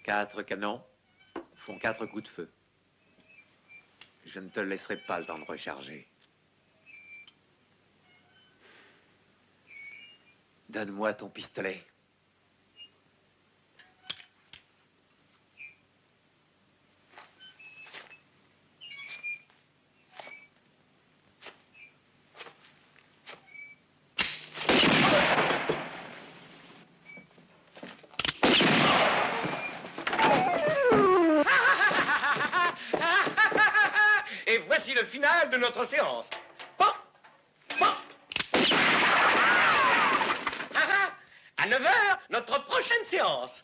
4 canons font 4 coups de feu. Je ne te laisserai pas le temps de recharger. Donne-moi ton pistolet. Et voici le final de notre séance. Bon. À 9 h, notre prochaine séance.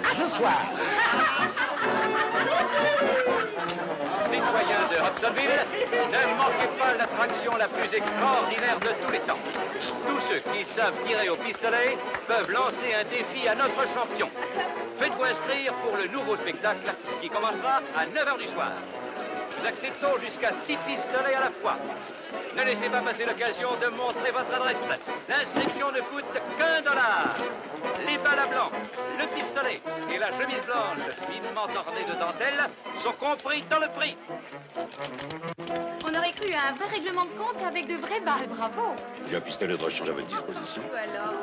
À ce soir. Citoyens de Hobsonville, ne manquez pas l'attraction la plus extraordinaire de tous les temps. Tous ceux qui savent tirer au pistolet peuvent lancer un défi à notre champion. Faites-vous inscrire pour le nouveau spectacle qui commencera à 9h du soir. Nous acceptons jusqu'à 6 pistolets à la fois. Ne laissez pas passer l'occasion de montrer votre adresse. L'inscription ne coûte qu'$1. Les balles à blanc, le pistolet et la chemise blanche finement ornée de dentelle sont compris dans le prix. On aurait cru à un vrai règlement de compte avec de vraies balles, bravo. J'ai un pistolet de rechange à votre disposition. Alors.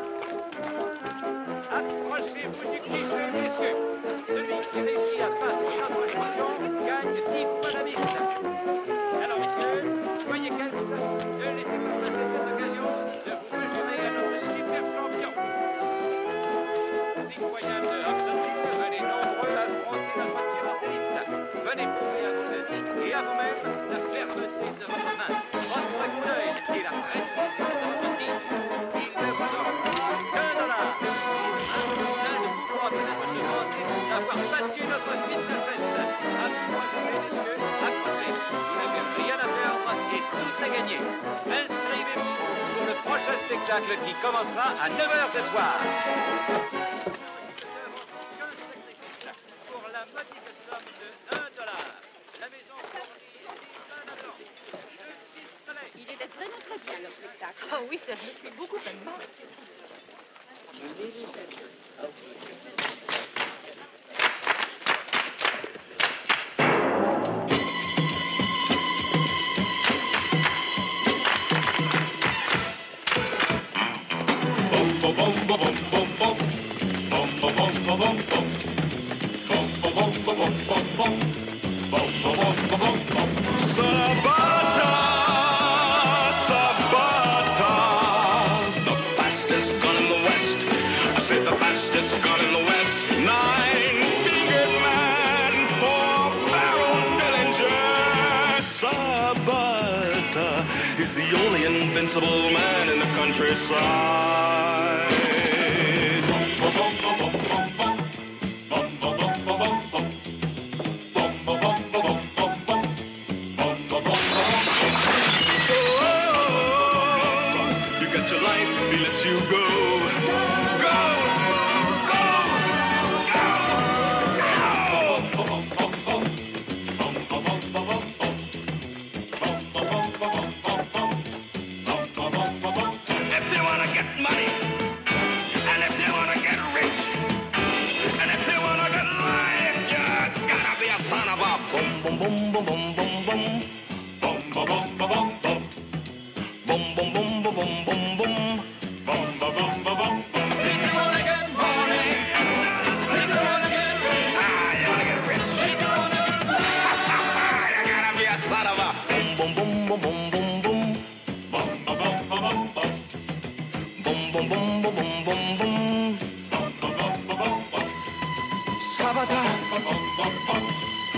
Approchez-vous du cliché, messieurs. Celui qui réussit à battre notre champion gagne 10 fois la mise. Alors, messieurs, soyez caisse. Ne laissez pas passer cette occasion de vous mesurer à notre super champion. Citoyens de Hobsonville, venez nombreux affronter notre tireur d'élite. Venez prouver à vos amis et à vous-même la fermeté de votre main, votre coup d'œil et la précision de votre tir. Il ne vous aura pas qu'$1. L'un de vous pourra peut-être se vanter d'avoir battu notre fitness fest. Approchez, messieurs, approchez. Vous n'avez rien à perdre et tout à gagner. Inscrivez-vous pour le prochain spectacle qui commencera à 9h ce soir. Pour la modique somme de $1, la maison fournit 10 balles à blanc, 2 pistolets. Il était vraiment très bien, le spectacle. Oh oui, ça, je me suis beaucoup amusée. He's the only invincible man in the countryside. You got your life, he lets you go.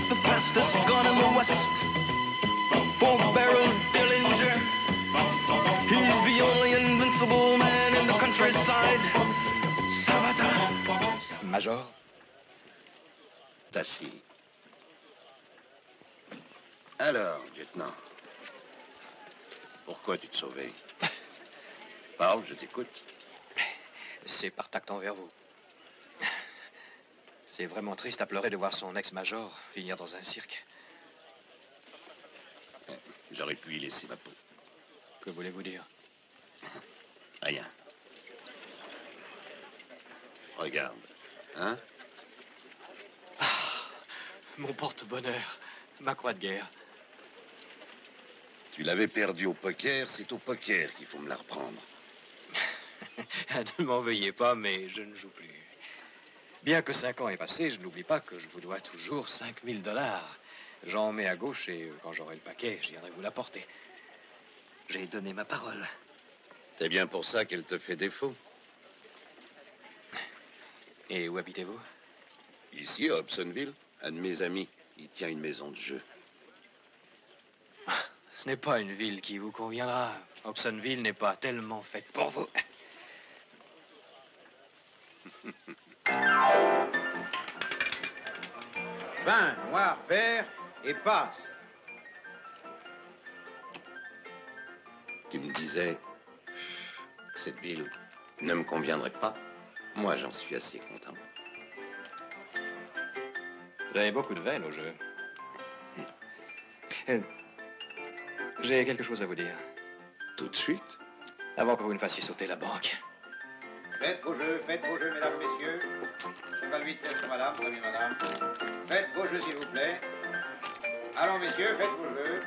The fastest gun in the West, four-barreled Dillinger. He's the only invincible man in the countryside. Sabata. Major? Tassi. Alors, lieutenant, pourquoi tu te sauves? Parle, je t'écoute. C'est par tact envers vous. C'est vraiment triste à pleurer de voir son ex-major finir dans un cirque. J'aurais pu y laisser ma peau. Que voulez-vous dire? Rien. Regarde, hein? Ah, mon porte-bonheur, ma croix de guerre. Tu l'avais perdu au poker, c'est au poker qu'il faut me la reprendre. Ne m'en veuillez pas, mais je ne joue plus. Bien que 5 ans aient passé, je n'oublie pas que je vous dois toujours $5000. J'en mets à gauche et quand j'aurai le paquet, je viendrai vous l'apporter. J'ai donné ma parole. C'est bien pour ça qu'elle te fait défaut. Et où habitez-vous? Ici, à Hobsonville, un de mes amis. Il tient une maison de jeu. Ce n'est pas une ville qui vous conviendra. Hobsonville n'est pas tellement faite pour vous. Vin, noir, vert et passe. Tu me disais que cette ville ne me conviendrait pas. Moi, j'en suis assez content. Vous avez beaucoup de veine au jeu. J'ai quelque chose à vous dire. Tout de suite. Avant que vous ne fassiez sauter la banque. Faites vos jeux, mesdames, messieurs. Cheval 8, sur madame, très bien, madame. Faites vos jeux, s'il vous plaît. Allons, messieurs, faites vos jeux.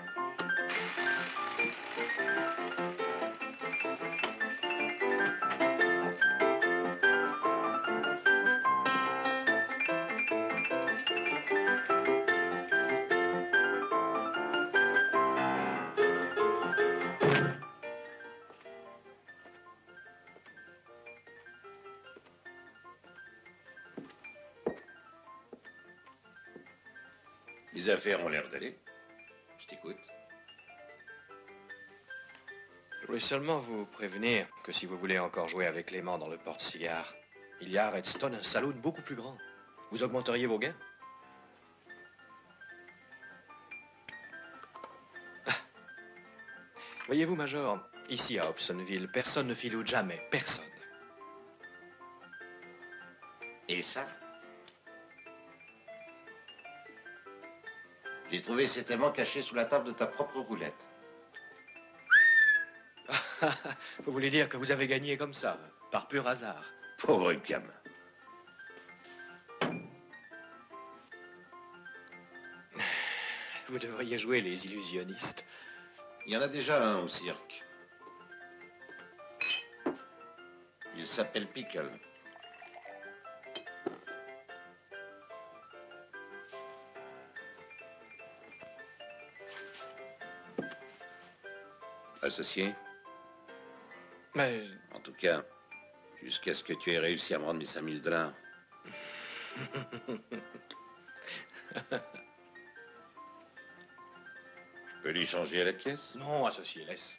Les affaires ont l'air d'aller. Je t'écoute. Je voulais seulement vous prévenir que si vous voulez encore jouer avec Clément dans le porte-cigare, il y a à Redstone un saloon beaucoup plus grand. Vous augmenteriez vos gains? Voyez-vous, Major, ici à Hobsonville, personne ne filoute jamais. Personne. Et ça? J'ai trouvé cet aimant caché sous la table de ta propre roulette. Vous voulez dire que vous avez gagné comme ça, par pur hasard? Pauvre gamin. Vous devriez jouer les illusionnistes. Il y en a déjà un au cirque. Il s'appelle Pickle. Associé? Mais... En tout cas, jusqu'à ce que tu aies réussi à me rendre mes 5000 $. Je peux lui changer à la pièce? Non, associé, laisse.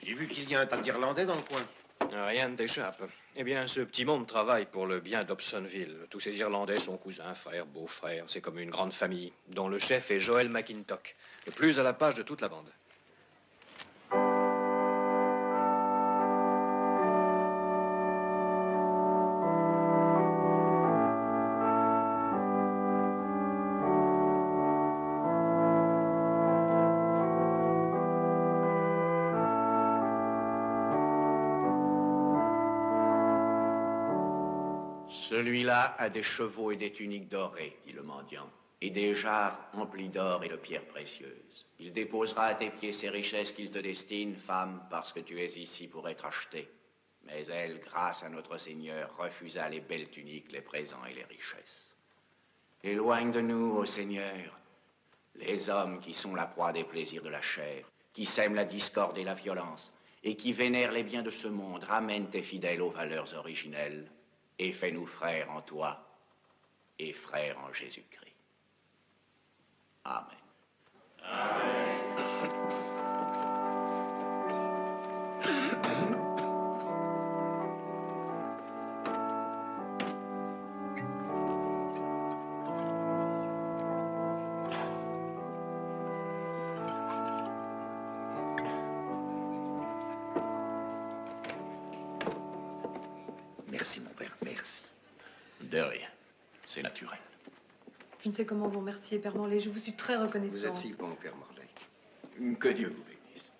J'ai vu qu'il y a un tas d'Irlandais dans le coin. Rien ne t'échappe. Eh bien, ce petit monde travaille pour le bien d'Hobsonville. Tous ces Irlandais sont cousins, frères, beaux-frères. C'est comme une grande famille, dont le chef est Joel McIntosh, le plus à la page de toute la bande. Celui-là a des chevaux et des tuniques dorées, dit le mendiant, et des jarres emplies d'or et de pierres précieuses. Il déposera à tes pieds ces richesses qu'il te destine, femme, parce que tu es ici pour être achetée. Mais elle, grâce à notre Seigneur, refusa les belles tuniques, les présents et les richesses. Éloigne de nous, ô Seigneur, les hommes qui sont la proie des plaisirs de la chair, qui sèment la discorde et la violence, et qui vénèrent les biens de ce monde. Ramène tes fidèles aux valeurs originelles, et fais-nous frères en toi et frères en Jésus-Christ. Amen. Amen. Merci, mon père, merci. De rien. C'est naturel. Je ne sais comment vous remercier, Père Morlaix. Je vous suis très reconnaissant. Vous êtes si bon, Père Morlaix. Que Dieu vous bénisse.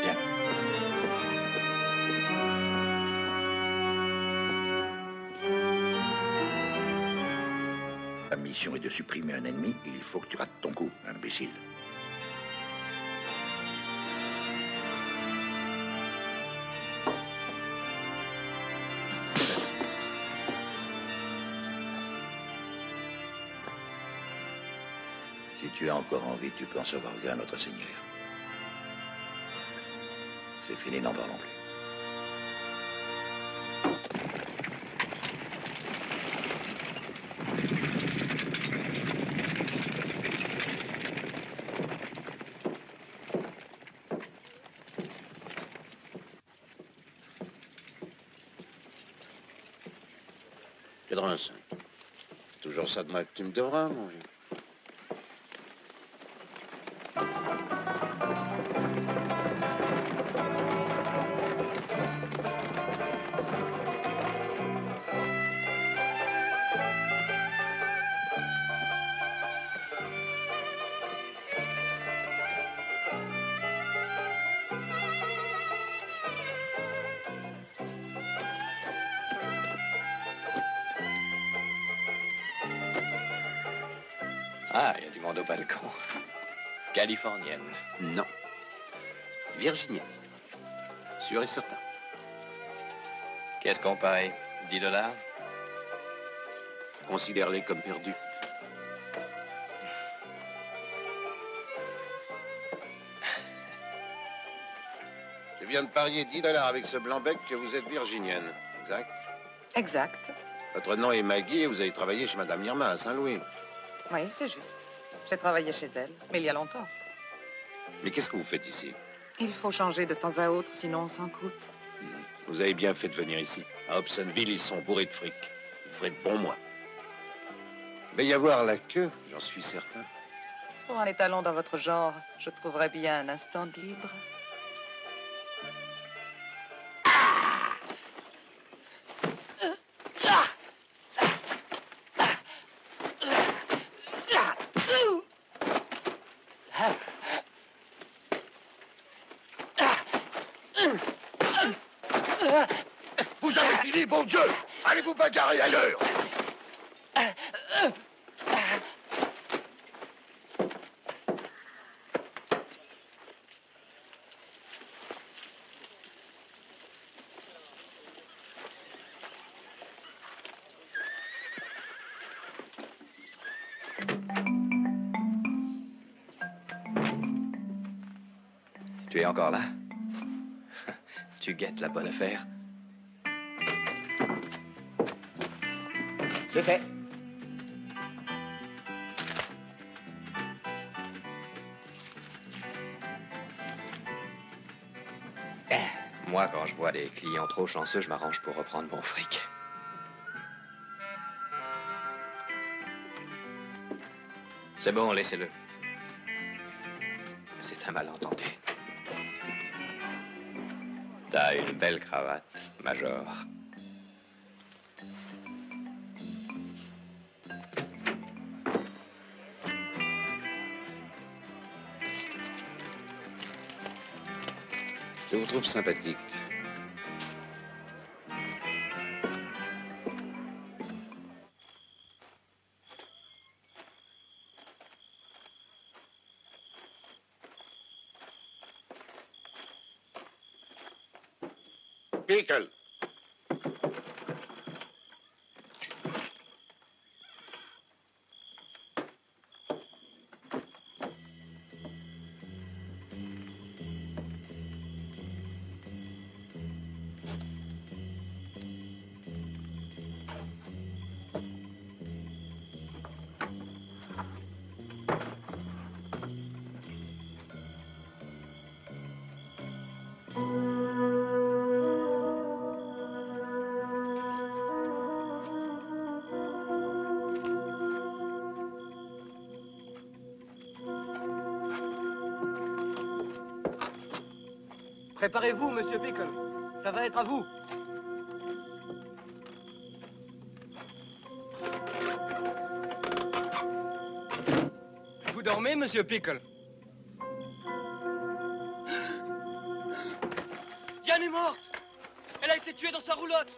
Viens. La mission est de supprimer un ennemi et il faut que tu rates ton coup, imbécile. Si tu as encore envie, tu peux en savoir bien, notre Seigneur. C'est fini, n'en parlons plus. Toujours ça de moi que tu me devras, mon vieux. Ah, il y a du monde au balcon. Californienne. Non. Virginienne. Sûr et certain. Qu'est-ce qu'on paye? 10 $? Considère-les comme perdus. Je viens de parier 10 $ avec ce blanc-bec que vous êtes virginienne. Exact? Exact. Votre nom est Maggie et vous avez travaillé chez Madame Irma à Saint-Louis. Oui, c'est juste. J'ai travaillé chez elle, mais il y a longtemps. Mais qu'est-ce que vous faites ici? Il faut changer de temps à autre, sinon on s'encroute. Vous avez bien fait de venir ici. À Hobsonville, ils sont bourrés de fric. Vous ferez de bons mois. Il va y avoir la queue, j'en suis certain. Pour un étalon dans votre genre, je trouverais bien un instant de libre. Vous avez fini, bon Dieu! Allez vous bagarrer ailleurs! Tu es encore là? Tu guettes la bonne affaire? C'est fait. Moi, quand je vois des clients trop chanceux, je m'arrange pour reprendre mon fric. C'est bon, laissez-le. C'est un malentendu. T'as une belle cravate, Major. Je vous trouve sympathique. Pickle! Préparez-vous, monsieur Pickle. Ça va être à vous. Vous dormez, monsieur Pickle? Diane est morte. Elle a été tuée dans sa roulotte.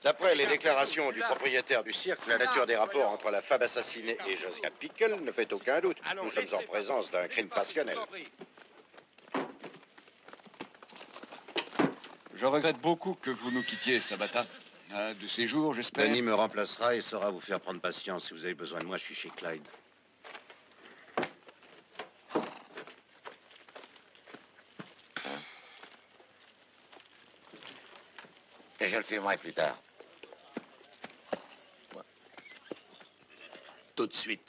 D'après les déclarations du propriétaire du cirque, la nature des rapports entre la femme assassinée et Josiah Pickle ne fait aucun doute. Nous sommes en présence d'un crime passionnel. Je regrette beaucoup que vous nous quittiez, Sabata. De ces jours, j'espère. Denis me remplacera et saura vous faire prendre patience. Si vous avez besoin de moi, je suis chez Clyde. Et je le filmerai plus tard. Tout de suite.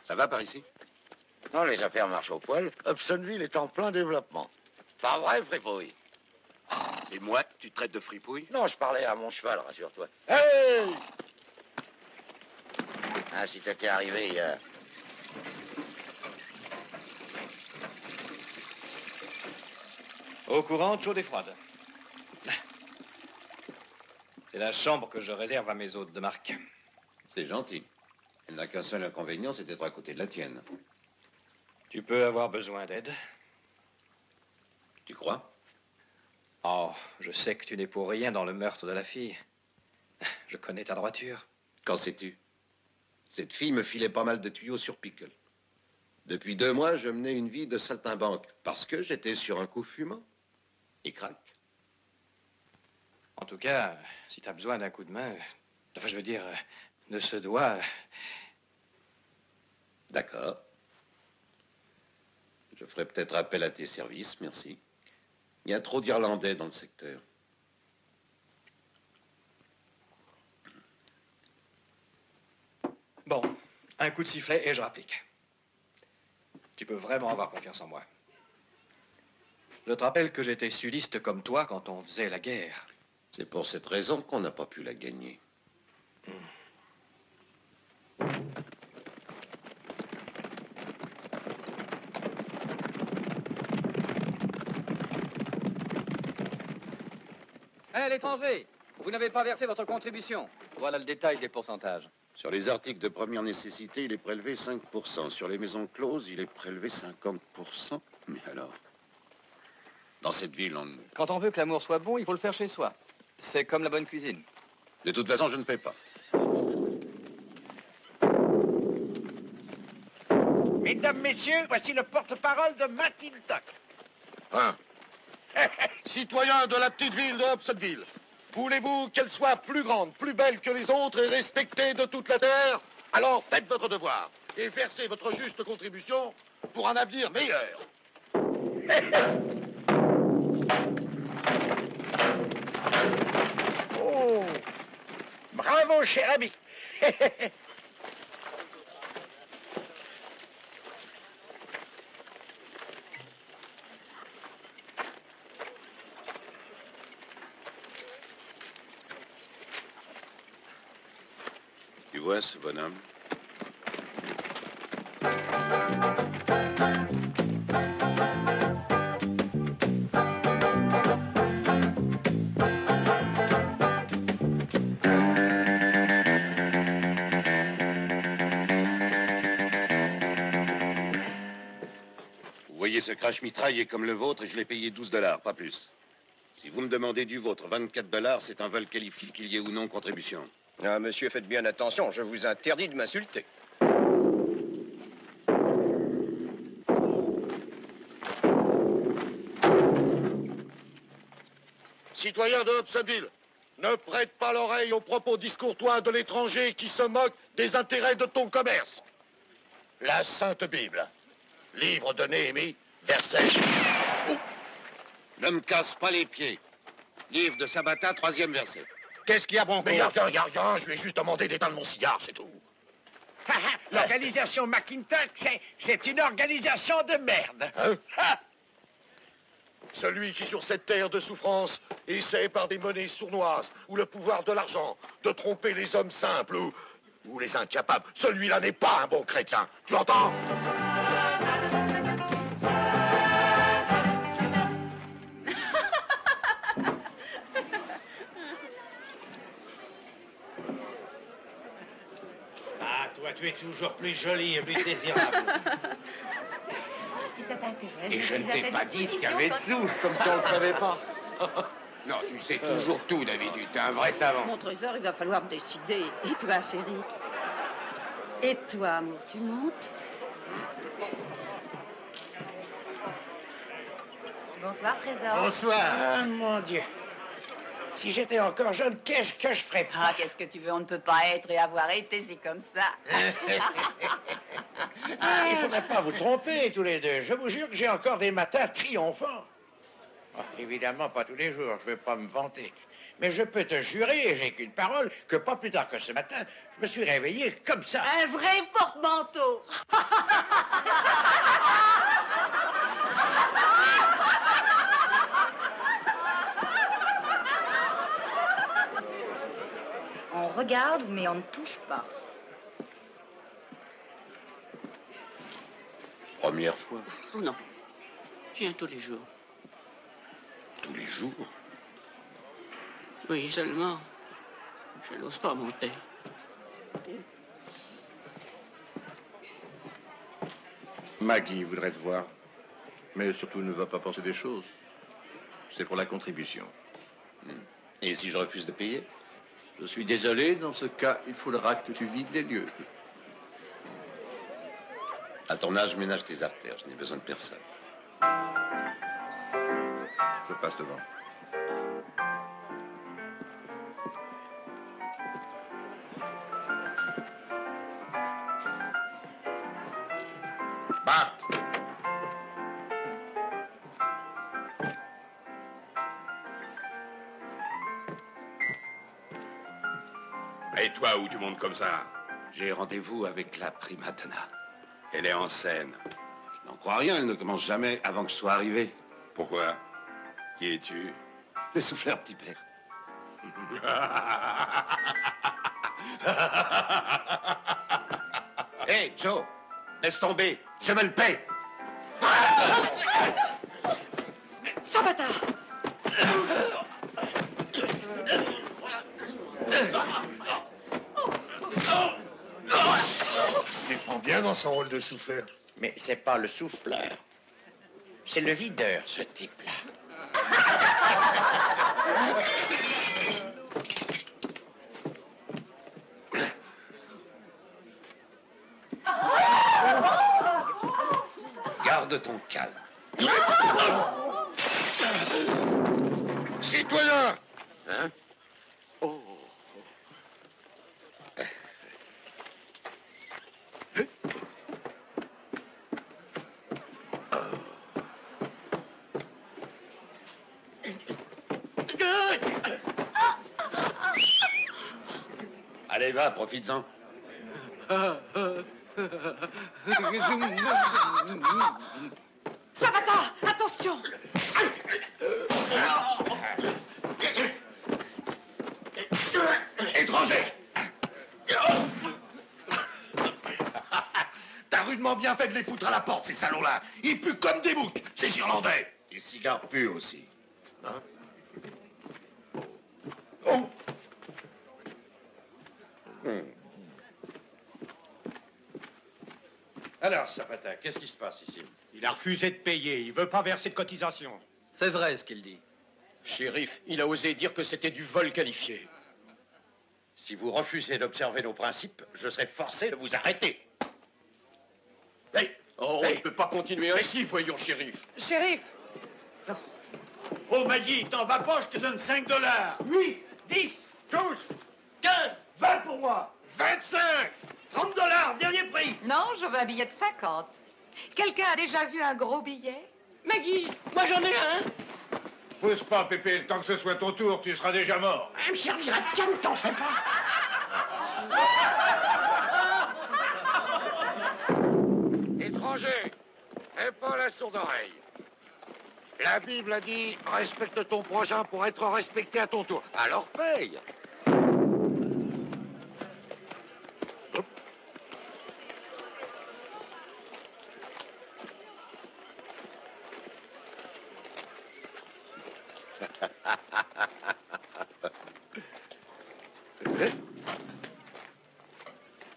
Ça va par ici? Non, les affaires marchent au poil. Hobsonville est en plein développement. Pas vrai, fripouille? C'est moi que tu traites de fripouille? Non, je parlais à mon cheval, rassure-toi. Hey! Ah, si t'étais arrivé hier. Eau courante, chaude et froide. C'est la chambre que je réserve à mes hôtes de marque. C'est gentil. Elle n'a qu'un seul inconvénient, c'est d'être à côté de la tienne. Tu peux avoir besoin d'aide. Tu crois? Oh, je sais que tu n'es pour rien dans le meurtre de la fille. Je connais ta droiture. Qu'en sais-tu? Cette fille me filait pas mal de tuyaux sur Pickle. Depuis 2 mois, je menais une vie de saltimbanque parce que j'étais sur un coup fumant. Et craque. En tout cas, si tu as besoin d'un coup de main, enfin, je veux dire, de ce doigt. D'accord. Je ferai peut-être appel à tes services, merci. Il y a trop d'Irlandais dans le secteur. Bon, un coup de sifflet et je rapplique. Tu peux vraiment avoir confiance en moi. Je te rappelle que j'étais sudiste comme toi quand on faisait la guerre. C'est pour cette raison qu'on n'a pas pu la gagner. Hé, l'étranger, vous n'avez pas versé votre contribution. Voilà le détail des pourcentages. Sur les articles de première nécessité, il est prélevé 5%. Sur les maisons closes, il est prélevé 50%. Mais alors, dans cette ville, on... Quand on veut que l'amour soit bon, il faut le faire chez soi. C'est comme la bonne cuisine. De toute façon, je ne paie pas. Mesdames, messieurs, voici le porte-parole de McIntosh. Hein? Citoyens de la petite ville de Hobsonville, voulez-vous qu'elle soit plus grande, plus belle que les autres et respectée de toute la terre? Alors faites votre devoir et versez votre juste contribution pour un avenir meilleur. Oh, bravo, cher ami. Tu vois ce bonhomme? Vous voyez ce crash-mitraille est comme le vôtre et je l'ai payé 12$, pas plus. Si vous me demandez du vôtre 24$, c'est un vol qualifié qu'il y ait ou non contribution. Ah, monsieur, faites bien attention, je vous interdis de m'insulter. Citoyens de Hobsonville, ne prête pas l'oreille aux propos discourtois de l'étranger qui se moque des intérêts de ton commerce. La Sainte Bible, livre de Néhémie, verset... Ne me casse pas les pieds. Livre de Sabata, 3e verset. Qu'est-ce qu'il y a, bon Mais y a rien, je lui ai juste demandé d'éteindre mon cigare, c'est tout. L'organisation McIntosh, c'est une organisation de merde. Hein? Celui qui, sur cette terre de souffrance, essaie par des monnaies sournoises ou le pouvoir de l'argent de tromper les hommes simples ou les incapables, celui-là n'est pas un bon chrétien. Tu entends? tu es toujours plus jolie et plus désirable. Si ça t'intéresse. Et je ne t'ai pas dit ce qu'il y disposition avait quand- dessous, comme si on ne le savait pas. Non, tu sais toujours tout, d'habitude. T'es un vrai savant. Mon trésor, il va falloir me décider. Et toi, chérie? Et toi, amour, tu montes? Bonsoir, trésor. Bonsoir. Ah, mon Dieu. Si j'étais encore jeune, qu'est-ce que je ferais pas? Ah, qu'est-ce que tu veux? On ne peut pas être et avoir été, c'est comme ça. Ah, il ne faudrait pas vous tromper tous les deux. Je vous jure que j'ai encore des matins triomphants. Oh, évidemment, pas tous les jours, je ne vais pas me vanter. Mais je peux te jurer, et j'ai qu'une parole, que pas plus tard que ce matin, je me suis réveillé comme ça. Un vrai porte-manteau. On regarde, mais on ne touche pas. Première fois. Oh non. Je viens tous les jours. Tous les jours. Oui, seulement, je n'ose pas monter. Maggie voudrait te voir. Mais surtout, ne va pas penser des choses. C'est pour la contribution. Et si je refuse de payer? Je suis désolé, dans ce cas, il faudra que tu vides les lieux. À ton âge, ménage tes artères. Je n'ai besoin de personne. Je passe devant. Bart! Et toi, où tu montes comme ça? J'ai rendez-vous avec la prima donna. Elle est en scène. Je n'en crois rien, elle ne commence jamais avant que je sois arrivé. Pourquoi? Qui es-tu? Le souffleur petit père. Hé, Joe, laisse tomber, je me le paie. Sabata! Il défend bien dans son rôle de souffleur. Mais c'est pas le souffleur. C'est le videur, ce type-là. Garde ton calme. Citoyen! Hein? Oh. Allez, va, profites-en. Sabata! Attention! Étranger! T'as rudement bien fait de les foutre à la porte, ces salauds-là. Ils puent comme des boucs, ces Irlandais. Les cigares puent aussi. Hein? Oh! Alors, Zapata, qu'est-ce qui se passe ici? Il a refusé de payer. Il veut pas verser de cotisation. C'est vrai ce qu'il dit. Shérif, il a osé dire que c'était du vol qualifié. Si vous refusez d'observer nos principes, je serai forcé de vous arrêter. Hey! Oh, on ne peut pas continuer ainsi, voyons, shérif. Shérif! Oh, Maggie, t'en vas pas, je te donne $5. 8, 10, 12, 15, 20 pour moi. 25, $30, dernier prix. Non, je veux un billet de 50. Quelqu'un a déjà vu un gros billet? Maggie, moi j'en ai un. Pousse pas, Pépé, le temps que ce soit ton tour, tu seras déjà mort. Elle me servira de canne, t'en fais pas. Étranger, et pas la sourde oreille. La Bible a dit respecte ton prochain pour être respecté à ton tour. Alors paye. Hop.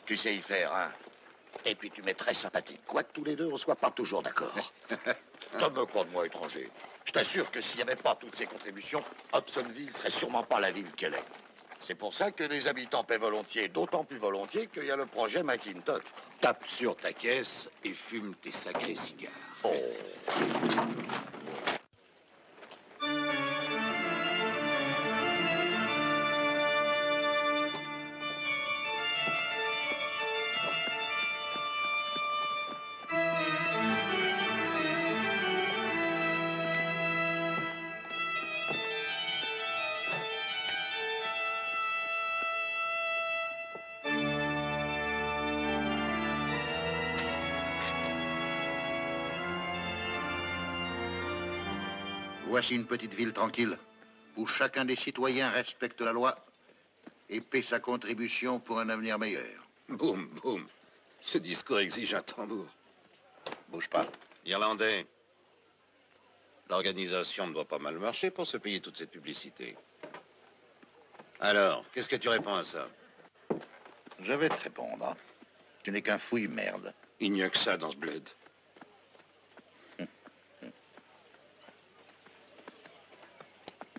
Tu sais y faire, hein. Et puis tu m'es très sympathique, quoique tous les deux on soit pas toujours d'accord. Donne-moi quoi de moi, étranger. Je t'assure que s'il n'y avait pas toutes ces contributions, Hobsonville serait sûrement pas la ville qu'elle est. C'est pour ça que les habitants paient volontiers, d'autant plus volontiers qu'il y a le projet McIntosh. Tape sur ta caisse et fume tes sacrés cigares. Oh. Voici une petite ville tranquille, où chacun des citoyens respecte la loi et paie sa contribution pour un avenir meilleur. Boum, boum. Ce discours exige un tambour. Bouge pas. Irlandais, l'organisation ne doit pas mal marcher pour se payer toute cette publicité. Alors, qu'est-ce que tu réponds à ça? Je vais te répondre. Hein. Tu n'es qu'un fouille-merde. Il n'y a que ça dans ce bled.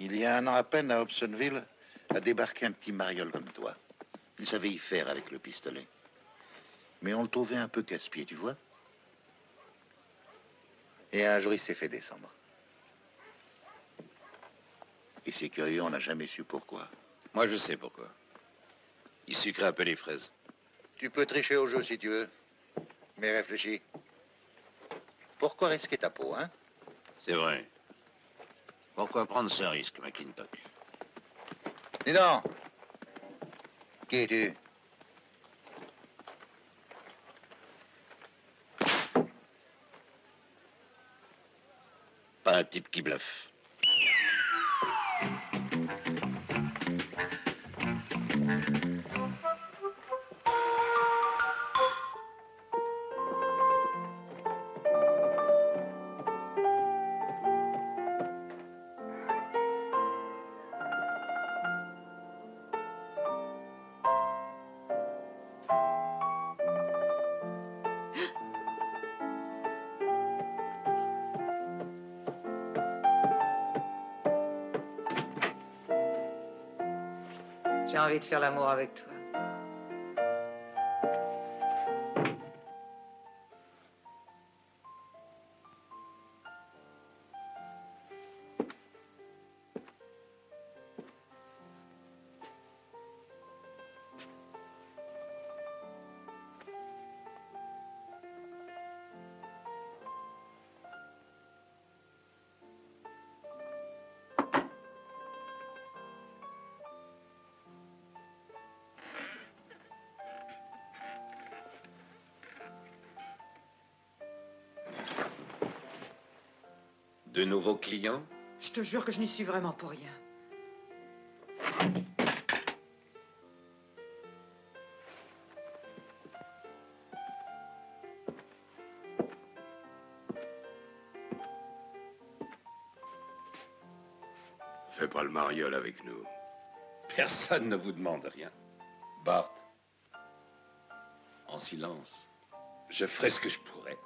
Il y a un an à peine, à Hobsonville, a débarqué un petit mariole comme toi. Il savait y faire avec le pistolet. Mais on le trouvait un peu casse-pied, tu vois. Et un jour, il s'est fait descendre. Et c'est curieux, on n'a jamais su pourquoi. Moi, je sais pourquoi. Il sucrait un peu les fraises. Tu peux tricher au jeu si tu veux. Mais réfléchis. Pourquoi risquer ta peau, hein? C'est vrai. Pourquoi prendre ce risque, McIntosh? Dis donc. Qui es-tu? Pas un type qui bluffe. J'ai envie de faire l'amour avec toi. De nouveaux clients? Je te jure que je n'y suis vraiment pour rien. Fais pas le mariole avec nous. Personne ne vous demande rien. Bart, en silence, je ferai ce que je pourrai.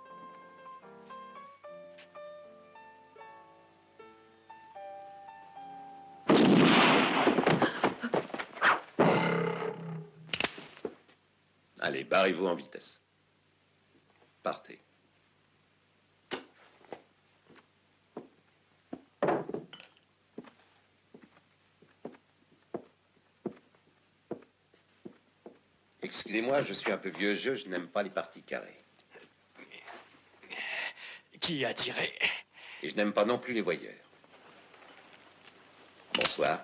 Allez, barrez-vous en vitesse. Partez. Excusez-moi, je suis un peu vieux jeu, je n'aime pas les parties carrées. Qui a tiré? Et je n'aime pas non plus les voyeurs. Bonsoir.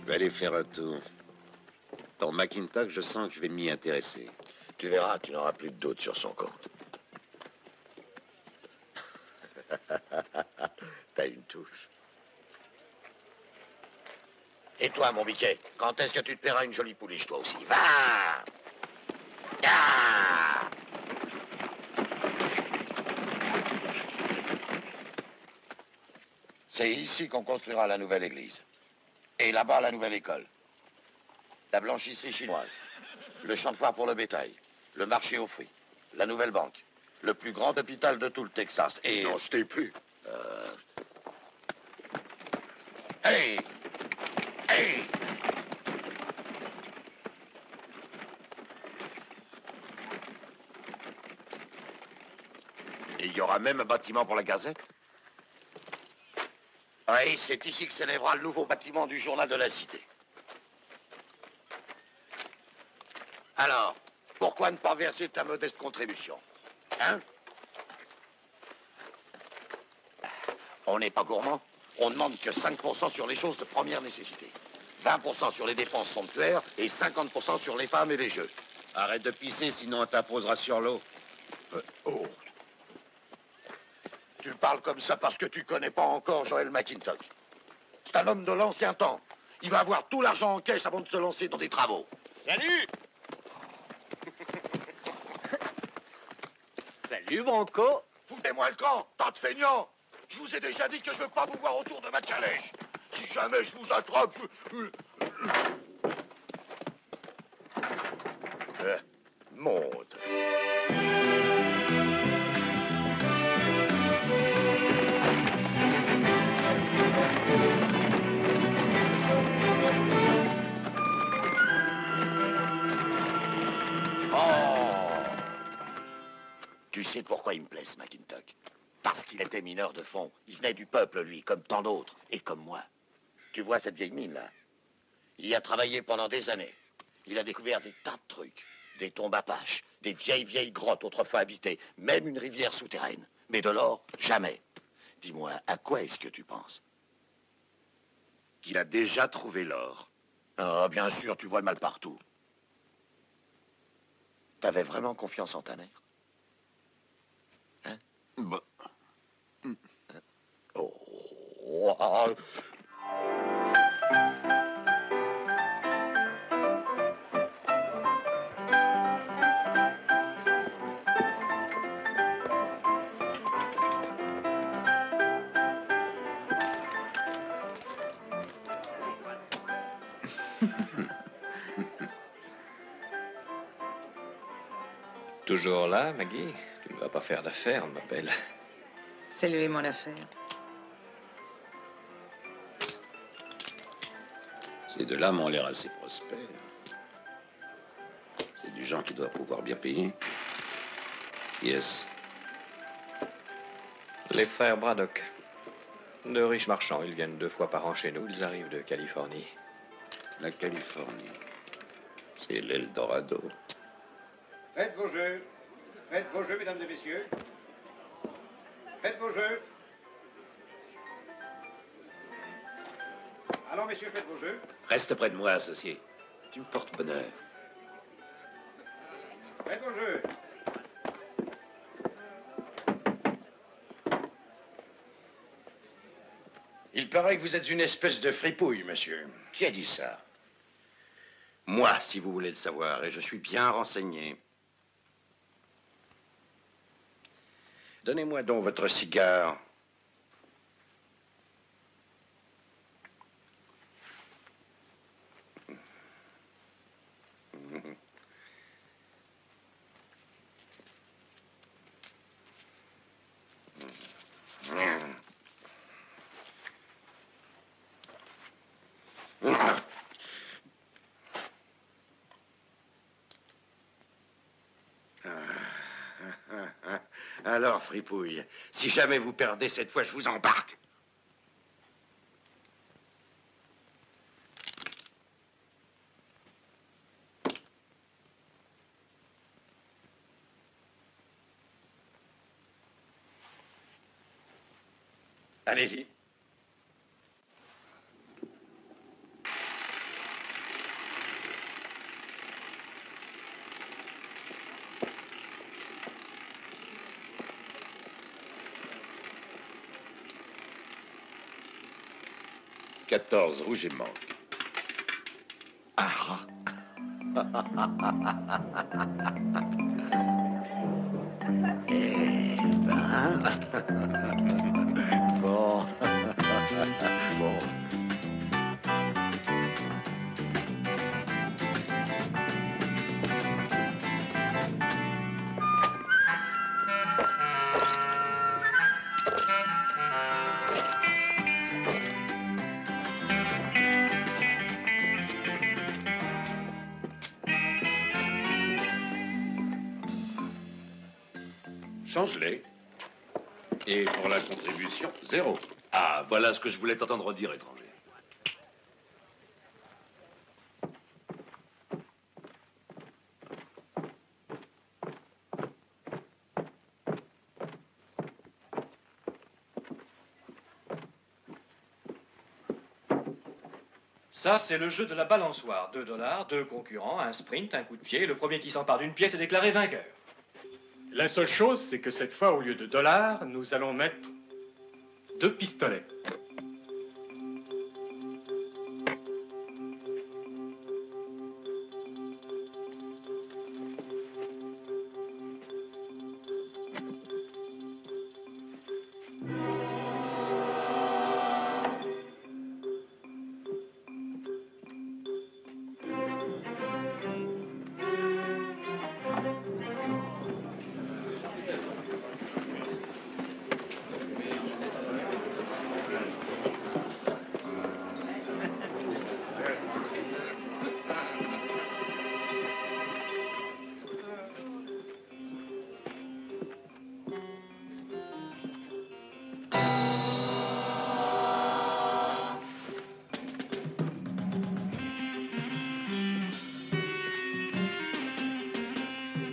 Je vais aller faire un tour. Dans McIntosh, je sens que je vais m'y intéresser. Tu verras, tu n'auras plus de doute sur son compte. T'as une touche. Et toi, mon biquet, quand est-ce que tu te paieras une jolie pouliche, toi aussi? Va! C'est ici qu'on construira la nouvelle église. Et là-bas, la nouvelle école. La blanchisserie chinoise. Le champ de foire pour le bétail. Le marché aux fruits. La nouvelle banque. Le plus grand hôpital de tout le Texas. Et... Non, je t'ai plus. Hey! Hey! Et il y aura même un bâtiment pour la Gazette? Oui, c'est ici que s'élèvera le nouveau bâtiment du journal de la Cité. Alors, pourquoi ne pas verser ta modeste contribution? Hein? On n'est pas gourmand. On demande que 5% sur les choses de première nécessité. 20% sur les dépenses somptuaires et 50% sur les femmes et les jeux. Arrête de pisser, sinon on t'apposera sur l'eau. Oh. Tu parles comme ça parce que tu connais pas encore Joel McIntosh. C'est un homme de l'ancien temps. Il va avoir tout l'argent en caisse avant de se lancer dans des travaux. Salut! Salut, Bronco! Foutez-moi le camp, tas de feignants! Je vous ai déjà dit que je veux pas vous voir autour de ma calèche. Si jamais je vous attrape, Monte. Tu sais pourquoi il me plaît, ce McIntosh? Parce qu'il était mineur de fond. Il venait du peuple, lui, comme tant d'autres, et comme moi. Tu vois cette vieille mine, là? Il y a travaillé pendant des années. Il a découvert des tas de trucs. Des tombes apaches, des vieilles grottes autrefois habitées, même une rivière souterraine. Mais de l'or, jamais. Dis-moi, à quoi est-ce que tu penses? qu'il a déjà trouvé l'or. Ah, bien sûr, tu vois le mal partout. T'avais vraiment confiance en ta mère? Hein? Bah. Oh, ah. Toujours là, Maggie? Tu ne vas pas faire d'affaires, ma belle. C'est lui mon affaire. Ces deux-là m'ont l'air assez prospères. C'est du genre qui doit pouvoir bien payer. Yes. Les frères Braddock. De riches marchands. Ils viennent 2 fois par an chez nous. Ils arrivent de Californie. La Californie. C'est l'Eldorado. Faites vos jeux. Faites vos jeux, mesdames et messieurs. Faites vos jeux. Alors, messieurs, faites vos jeux. Reste près de moi, associé. Tu me portes bonheur. Faites vos jeux. Il paraît que vous êtes une espèce de fripouille, monsieur. Qui a dit ça? Moi, si vous voulez le savoir, et je suis bien renseigné. Donnez-moi donc votre cigare. Alors, fripouille, si jamais vous perdez cette fois, je vous embarque. Allez-y. Quatorze rouge et manque. Ah. Eh ben... Bon... Change-les. Et pour la contribution, 0. Ah, voilà ce que je voulais t'entendre dire, étranger. Ça, c'est le jeu de la balançoire. 2 $, 2 concurrents, un sprint, un coup de pied. Le premier qui s'empare d'une pièce est déclaré vainqueur. La seule chose, c'est que cette fois, au lieu de $, nous allons mettre 2 pistolets.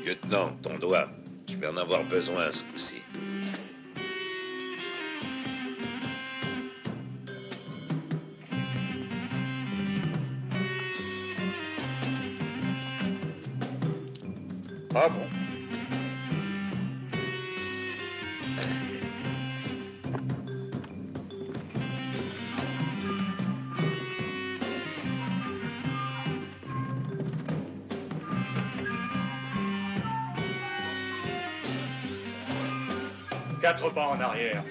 Lieutenant, ton doigt. Je vais en avoir besoin ce coup-ci. Ah bon? Quatre pas en arrière.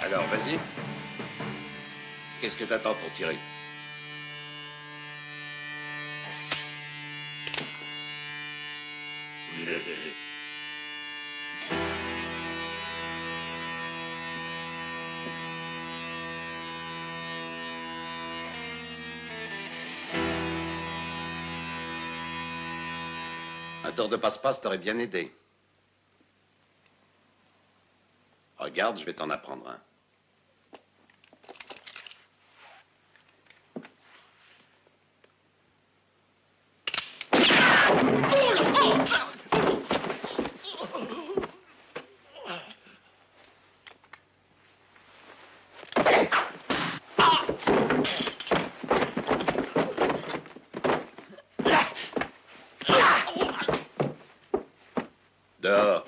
Alors, vas-y. Qu'est-ce que t'attends pour tirer? Un tour de passe-passe t'aurait bien aidé. Regarde, je vais t'en apprendre un. Dehors.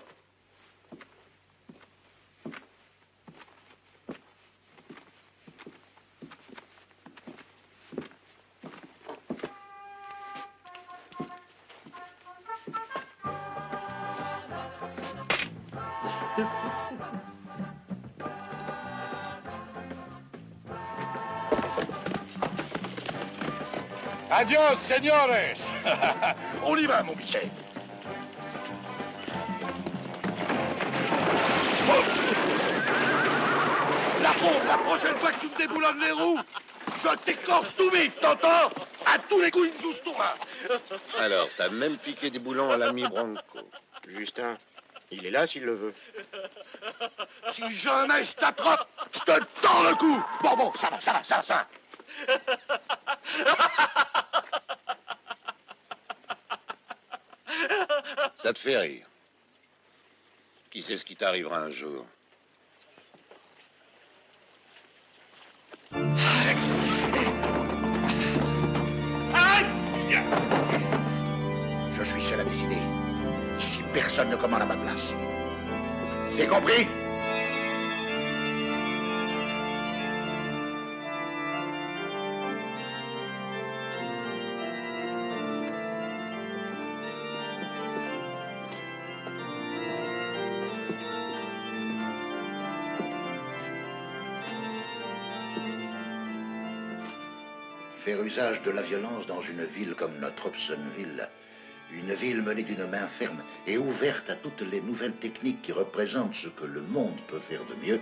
Adios, señores. On y va, mon biquet. Oh, la prochaine fois que tu me déboulonnes les roues, je t'écorche tout vif, t'entends? À tous les coups, une jousse-toi. Alors, t'as même piqué des boulons à l'ami Branco. Justin, il est là s'il le veut. Si jamais je t'attrape, je te tords le cou. Bon, ça va. Ça te fait rire. Qui sait ce qui t'arrivera un jour? Je suis seul à décider. Si personne ne commande à ma place. C'est compris? Faire usage de la violence dans une ville comme notre Hobsonville, une ville menée d'une main ferme et ouverte à toutes les nouvelles techniques qui représentent ce que le monde peut faire de mieux,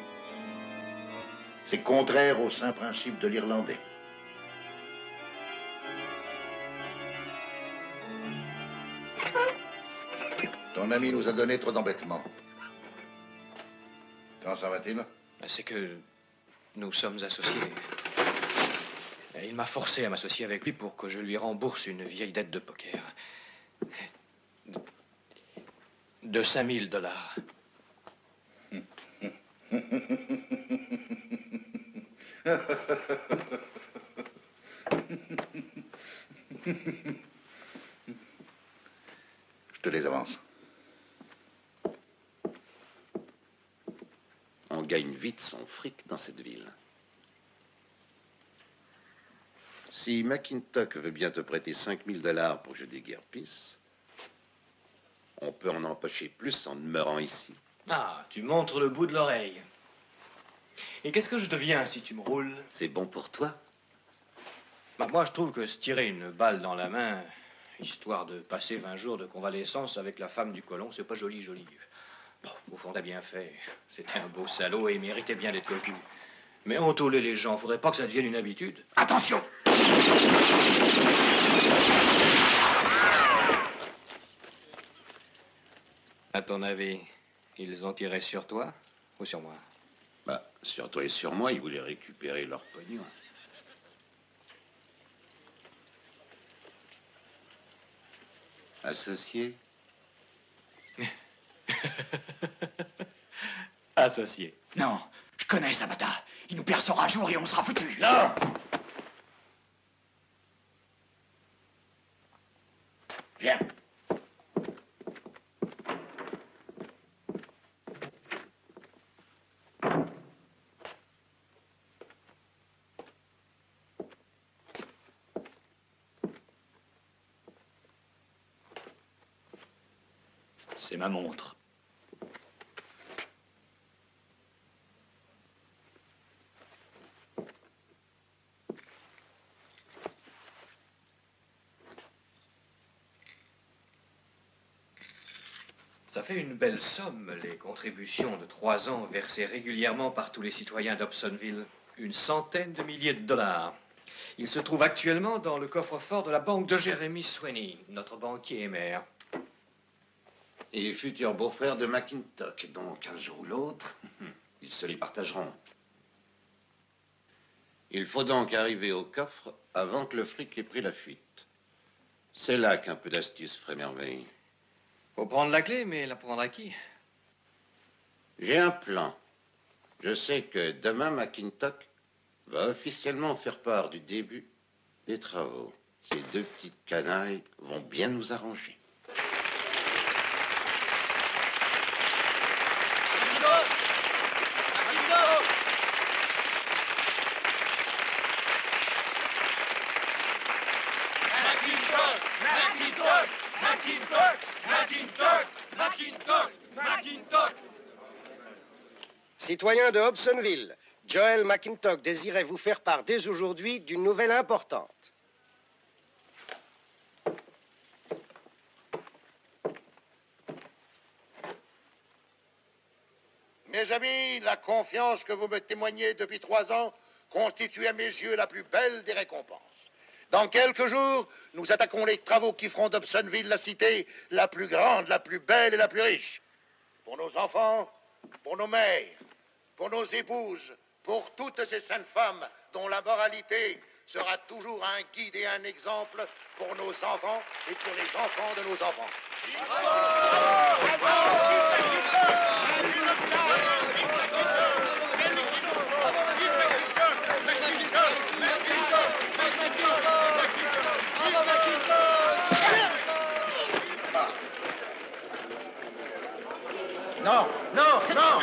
c'est contraire au saint principe de l'Irlandais. Ton ami nous a donné trop d'embêtements. Quand ça va-t-il? C'est que nous sommes associés. Et il m'a forcé à m'associer avec lui pour que je lui rembourse une vieille dette de poker. De 5000 $. Je te les avance. On gagne vite son fric dans cette ville. Si McIntosh veut bien te prêter 5000 $ pour que je déguerpisse, on peut en empocher plus en demeurant ici. Ah, tu montres le bout de l'oreille. Et qu'est-ce que je deviens si tu me roules? C'est bon pour toi? Bah, moi, je trouve que se tirer une balle dans la main, histoire de passer 20 jours de convalescence avec la femme du colon, c'est pas joli, joli. Bon, au fond, t'as bien fait. C'était un beau salaud et il méritait bien d'être cocu. Mais entôler les gens, faudrait pas que ça devienne une habitude. Attention! À ton avis, ils ont tiré sur toi ou sur moi? Bah, sur toi et sur moi, ils voulaient récupérer leur pognon. Associé? Associé. Non, je connais Sabata. Il nous percera un jour et on sera foutus. Non! Viens. C'est ma montre. Ça fait une belle somme, les contributions de 3 ans versées régulièrement par tous les citoyens d'Hobsonville. 100 de milliers de $. Il se trouve actuellement dans le coffre-fort de la banque de Jeremy Sweeney, notre banquier émère. Et futur beau-frère de McIntosh, donc un jour ou l'autre, ils se les partageront. Il faut donc arriver au coffre avant que le fric ait pris la fuite. C'est là qu'un peu d'astuce ferait merveille. Faut prendre la clé, mais la prendre à qui? J'ai un plan. Je sais que demain, McIntosh va officiellement faire part du début des travaux. Ces deux petites canailles vont bien nous arranger. Citoyens de Hobsonville, Joel McIntosh désirait vous faire part dès aujourd'hui d'une nouvelle importante. Mes amis, la confiance que vous me témoignez depuis 3 ans constitue à mes yeux la plus belle des récompenses. Dans quelques jours, nous attaquons les travaux qui feront d'Hobsonville la cité la plus grande, la plus belle et la plus riche. Pour nos enfants, pour nos mères, pour nos épouses, pour toutes ces saintes femmes dont la moralité sera toujours un guide et un exemple pour nos enfants et pour les enfants de nos enfants. Non, non, non!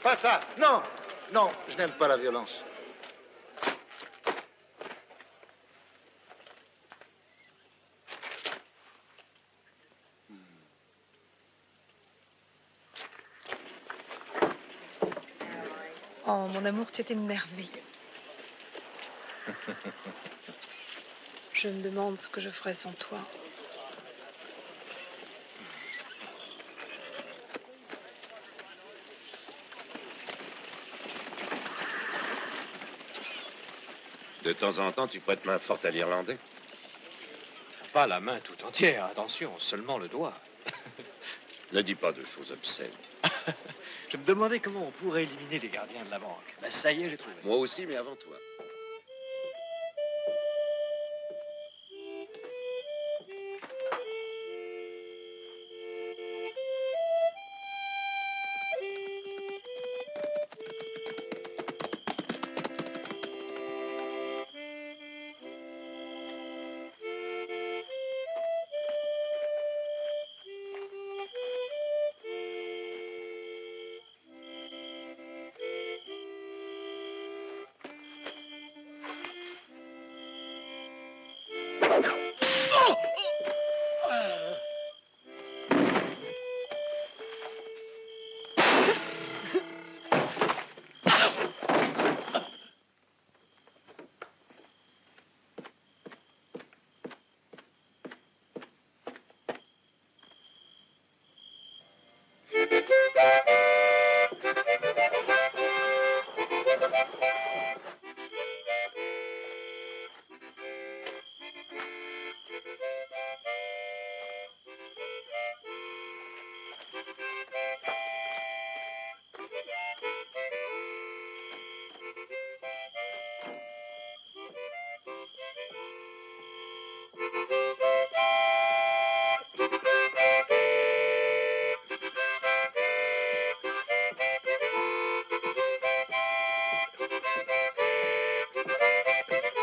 Pas ça! Non! Non, je n'aime pas la violence. Oh, mon amour, tu étais merveilleux. Je me demande ce que je ferais sans toi. De temps en temps, tu prêtes main forte à l'Irlandais? Pas la main tout entière, attention, seulement le doigt. Ne dis pas de choses obscènes. Je me demandais comment on pourrait éliminer les gardiens de la banque. Ben, ça y est, j'ai trouvé. Moi aussi, mais avant toi.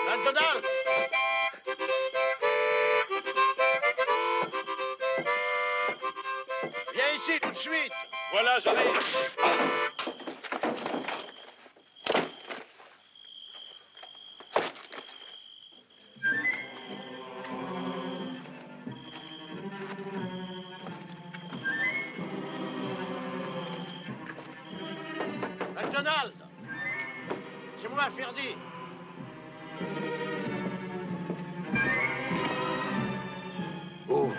McDonald! Viens ici tout de suite! Voilà, j'arrive! McDonald! C'est moi, Ferdy! Ouvre.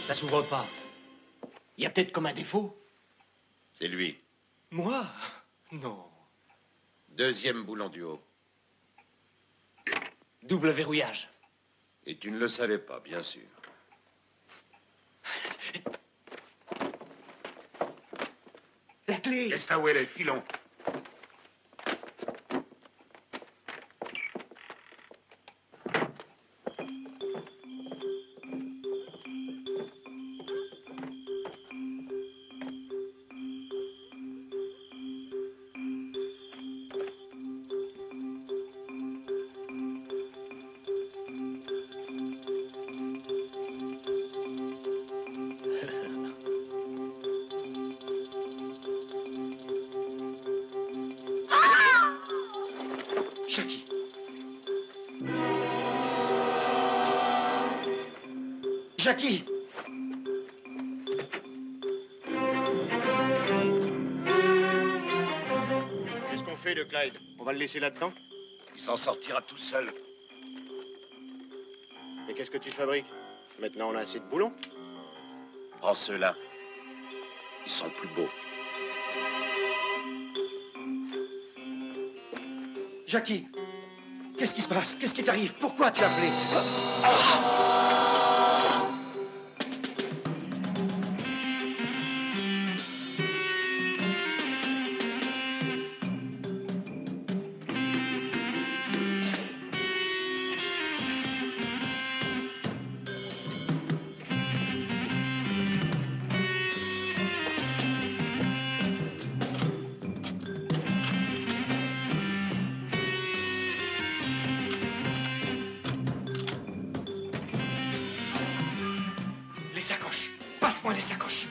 Ça s'ouvre pas. Il y a peut-être comme un défaut. C'est lui. Moi? Non. Deuxième boulon du haut. Double verrouillage. Et tu ne le savais pas, bien sûr. La clé! Laisse là où elle est, filons. Jackie. Jackie! Qu'est-ce qu'on fait de Clyde? On va le laisser là-dedans? Il s'en sortira tout seul. Et qu'est-ce que tu fabriques? Maintenant, on a assez de boulons? Prends ceux-là. Ils sont plus beaux. Jackie! Qu'est-ce qui se passe? Qu'est-ce qui t'arrive? Pourquoi tu as appelé? Les sacoches. Passe-moi les sacoches.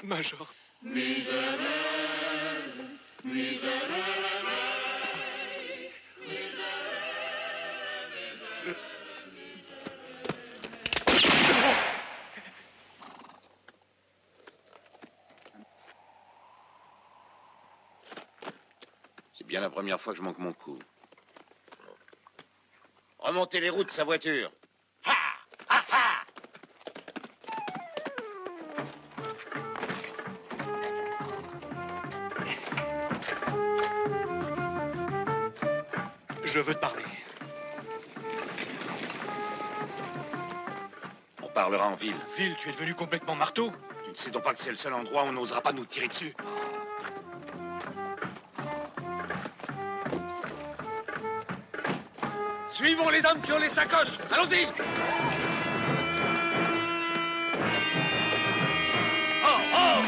Major. C'est bien la première fois que je manque mon coup. Remontez les roues de sa voiture. Je veux te parler. On parlera en ville. Ville, tu es devenu complètement marteau. Tu ne sais donc pas que c'est le seul endroit où on n'osera pas nous tirer dessus. Suivons les hommes qui ont les sacoches. Allons-y. Oh, oh!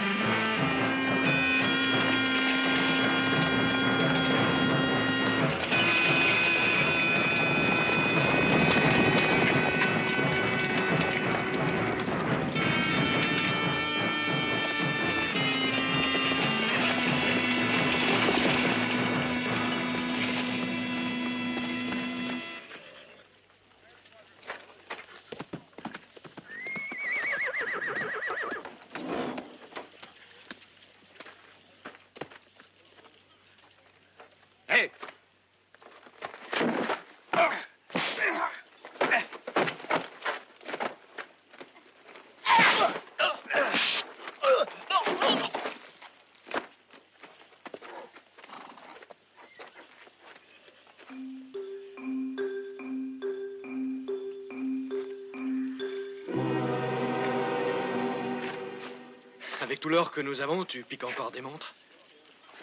Avec tout l'or que nous avons, tu piques encore des montres?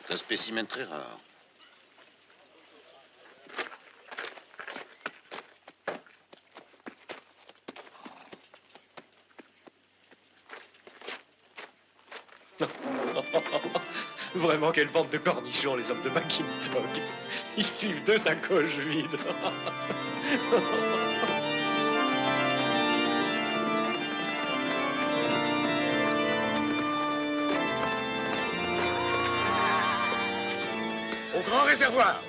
C'est un spécimen très rare. Vraiment, quelle bande de cornichons, les hommes de McIntosh. Ils suivent deux sacoches vides. Au grand réservoir.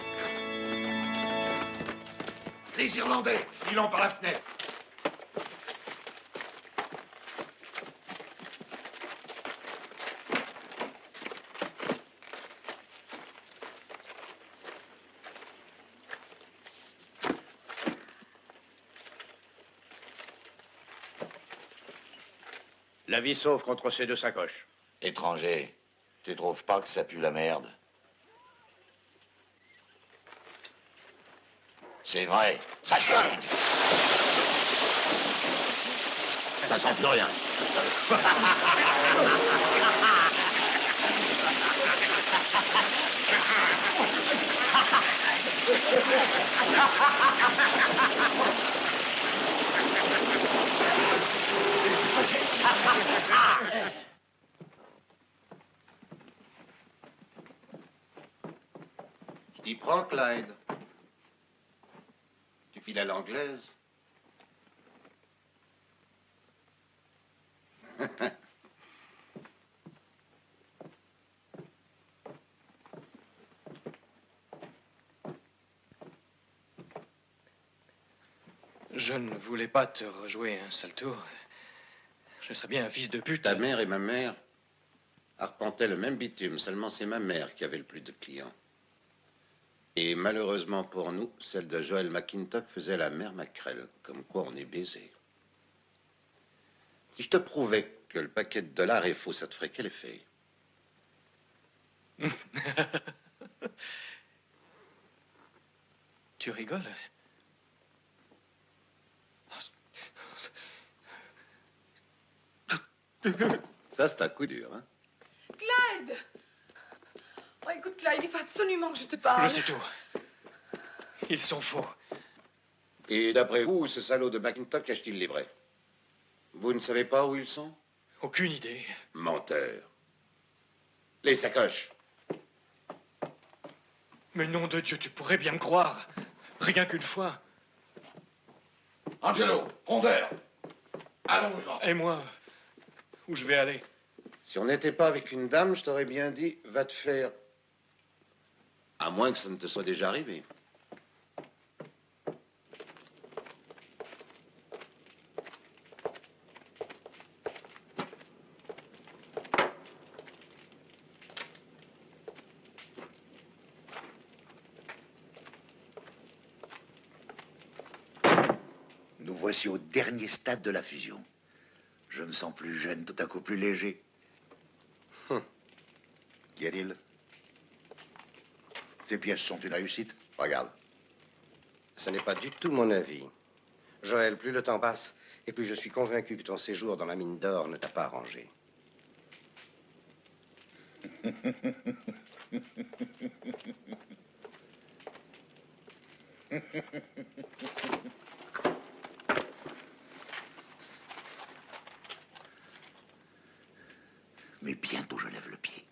Les Irlandais, filant par la fenêtre. La vie sauve contre ces deux sacoches. Étranger, tu trouves pas que ça pue la merde? C'est vrai, ça chante. Ça sent plus rien. Je t'y prends, Clyde. Tu files à l'anglaise. Je ne voulais pas te rejouer un sale tour. Je serais bien un fils de pute. Ta mère et ma mère arpentait le même bitume, seulement c'est ma mère qui avait le plus de clients. Et malheureusement pour nous, celle de Joel McIntosh faisait la mère Macrel, comme quoi on est baisé. Si je te prouvais que le paquet de dollars est faux, ça te ferait quel effet? Tu rigoles? Ça, c'est un coup dur, hein? Clyde! Oh, écoute, Clyde, il faut absolument que je te parle. Je sais tout. Ils sont faux. Et d'après vous, ce salaud de McIntosh cache-t-il les vrais? Vous ne savez pas où ils sont? Aucune idée. Menteur. Les sacoches. Mais nom de Dieu, tu pourrais bien me croire. Rien qu'une fois. Angelo, Rondeur. Allons-en. Et moi, où je vais aller? Si on n'était pas avec une dame, je t'aurais bien dit, va te faire. À moins que ça ne te soit déjà arrivé. Nous voici au dernier stade de la fusion. Je me sens plus jeune, tout à coup plus léger. Qu'y a-t-il? Ces pièces sont une réussite? Regarde. Ce n'est pas du tout mon avis. Joël, plus le temps passe, et plus je suis convaincu que ton séjour dans la mine d'or ne t'a pas arrangé. Mais bientôt je lève le pied.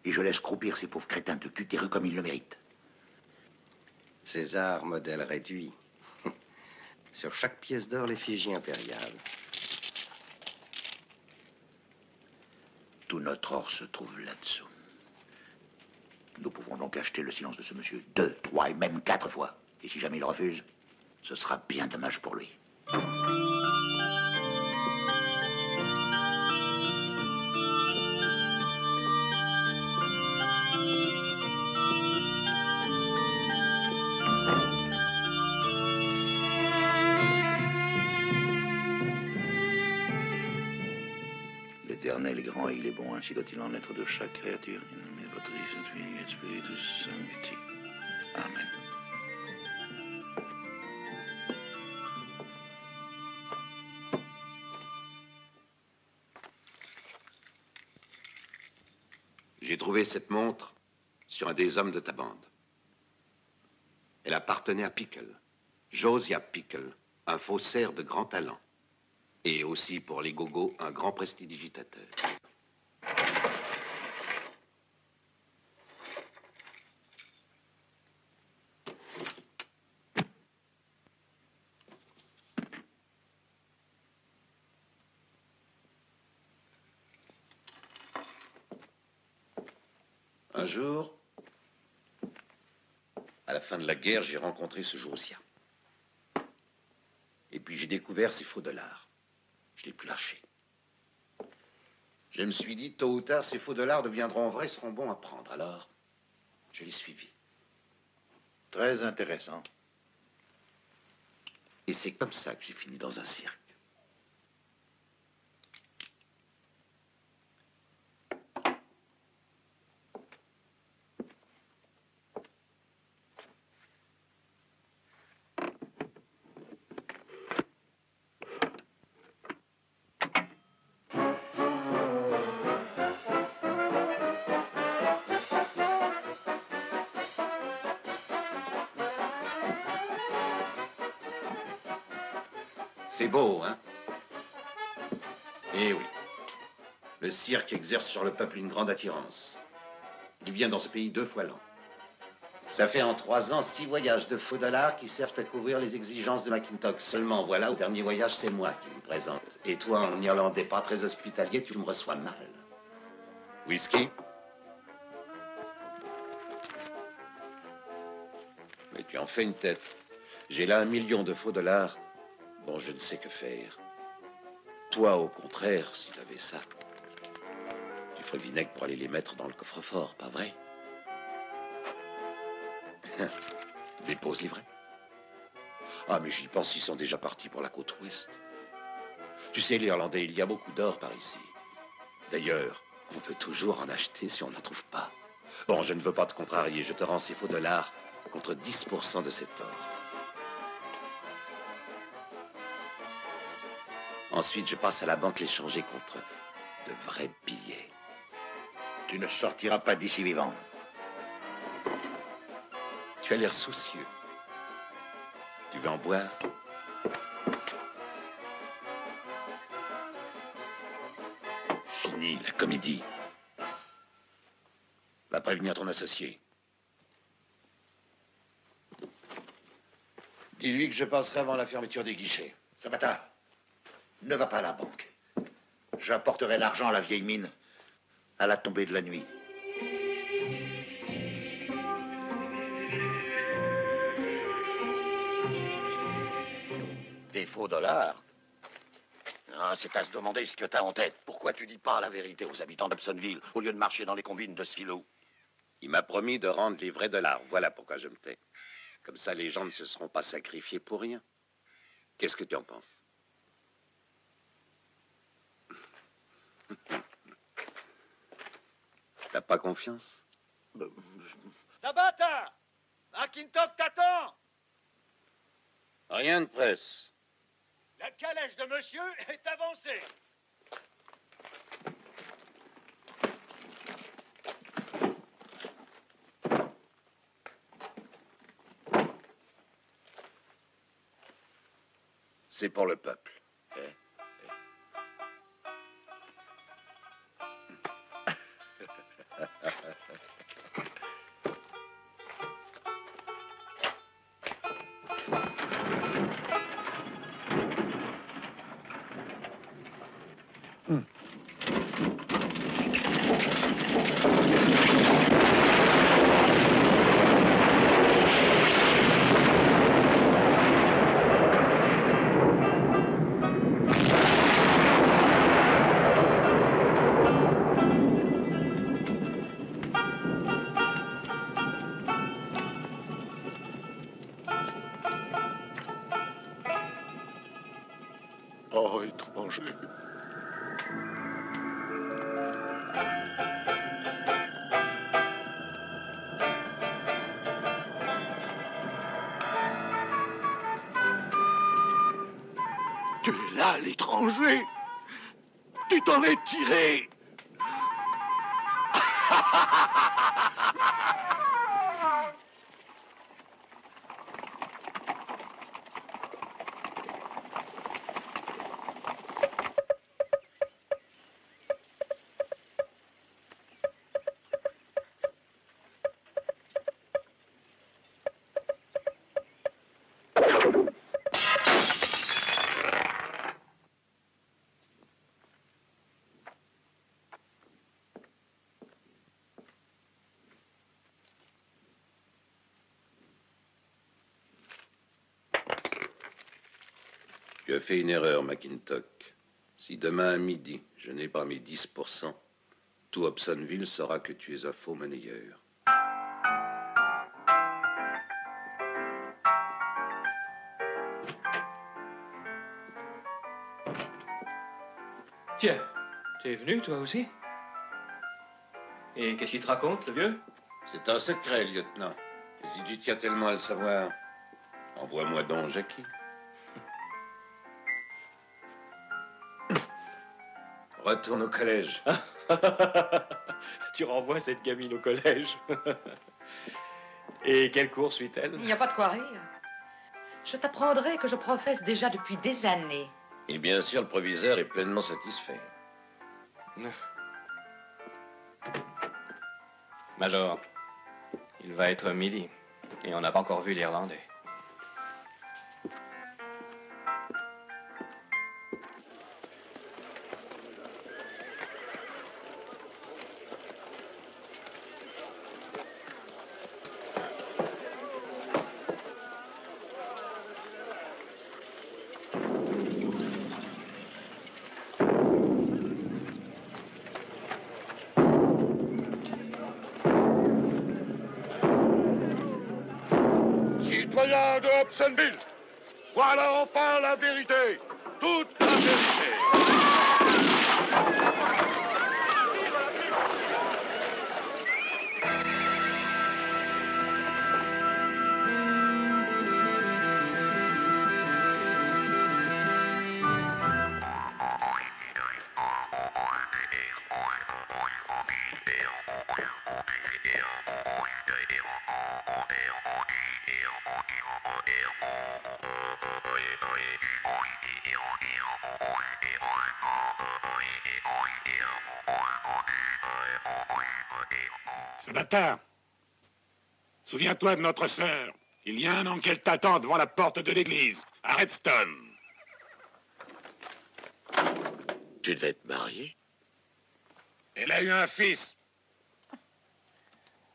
Et je laisse croupir ces pauvres crétins de cutéreux comme ils le méritent. César, modèle réduit. Sur chaque pièce d'or, l'effigie impériale. Tout notre or se trouve là-dessous. Nous pouvons donc acheter le silence de ce monsieur 2, 3 et même 4 fois. Et si jamais il refuse, ce sera bien dommage pour lui. L'Éternel est grand et il est bon, ainsi doit-il en être de chaque créature. Amen. J'ai trouvé cette montre sur un des hommes de ta bande. Elle appartenait à Pickle, Josiah Pickle, un faussaire de grand talent. Et aussi, pour les gogos, un grand prestidigitateur. Un jour, à la fin de la guerre, j'ai rencontré ce Josiah. Et puis j'ai découvert ces faux dollars. Je l'ai plus lâché. Je me suis dit, tôt ou tard, ces faux dollars deviendront vrais, seront bons à prendre. Alors, je l'ai suivi. Très intéressant. Et c'est comme ça que j'ai fini dans un cirque. C'est beau, hein? Eh oui. Le cirque exerce sur le peuple une grande attirance. Il vient dans ce pays 2 fois l'an. Ça fait en 3 ans 6 voyages de faux dollars qui servent à couvrir les exigences de McIntosh. Seulement, voilà, au dernier voyage, c'est moi qui me présente. Et toi, en Irlandais pas très hospitalier, tu me reçois mal. Whisky? Mais tu en fais une tête. J'ai là 1 million de faux dollars dont je ne sais que faire. Toi, au contraire, si tu avais ça, tu coffre vinaigre pour aller les mettre dans le coffre-fort, pas vrai? Dépose livret. Ah, mais j'y pense, ils sont déjà partis pour la côte ouest. Tu sais, l'Irlandais, il y a beaucoup d'or par ici. D'ailleurs, on peut toujours en acheter si on n'en trouve pas. Bon, je ne veux pas te contrarier, je te rends ces faux dollars contre 10% de cet or. Ensuite, je passe à la banque les changer contre de vrais billets. Tu ne sortiras pas d'ici vivant. Tu as l'air soucieux. Tu veux en boire? Fini la comédie. Va prévenir ton associé. Dis-lui que je passerai avant la fermeture des guichets. Sabata, ne va pas à la banque. J'apporterai l'argent à la vieille mine à la tombée de la nuit. Des faux dollars? Ah, c'est à se demander ce que t'as en tête. Pourquoi tu dis pas la vérité aux habitants d'Hobsonville au lieu de marcher dans les combines de Silo? Il m'a promis de rendre les vrais dollars. Voilà pourquoi je me tais. Comme ça, les gens ne se seront pas sacrifiés pour rien. Qu'est-ce que tu en penses? T'as pas confiance? Sabata! McIntosh t'attend! Rien de presse. La calèche de monsieur est avancée. C'est pour le peuple. Oh, étranger. Tu es là, l'étranger. Tu t'en es tiré. Tu as fait une erreur, McIntosh. Si demain à midi, je n'ai pas mes 10%, tout Hobsonville saura que tu es un faux monnayeur. Tiens, t'es venu, toi aussi? Et qu'est-ce qu'il te raconte, le vieux? C'est un secret, lieutenant. Et si tu tiens tellement à le savoir, envoie-moi donc Jackie. Retourne au collège. Tu renvoies cette gamine au collège. Et quel cours suit-elle? Il n'y a pas de quoi rire. Je t'apprendrai que je professe déjà depuis des années. Et bien sûr, le proviseur est pleinement satisfait. Major, il va être midi. Et on n'a pas encore vu l'Irlandais. Citoyens de Hobsonville, voilà enfin la vérité, toute la vérité. Ce matin, souviens-toi de notre sœur. Il y a un an qu'elle t'attend devant la porte de l'église, à Redstone. Tu devais te marier? Elle a eu un fils.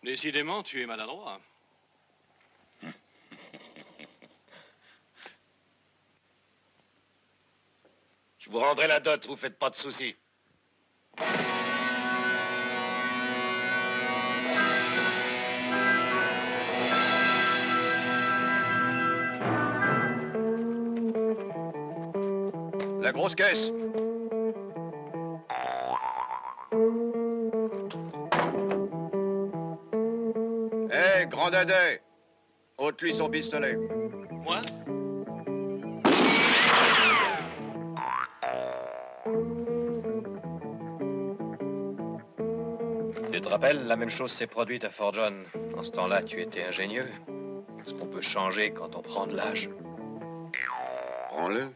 Décidément, tu es maladroit. Je vous rendrai la dot, vous faites pas de soucis. La grosse caisse. Hé, grand dadais, ôte-lui son pistolet. Moi? Tu te rappelles, la même chose s'est produite à Fort John. En ce temps-là, tu étais ingénieux. Ce qu'on peut changer quand on prend de l'âge. Prends-le.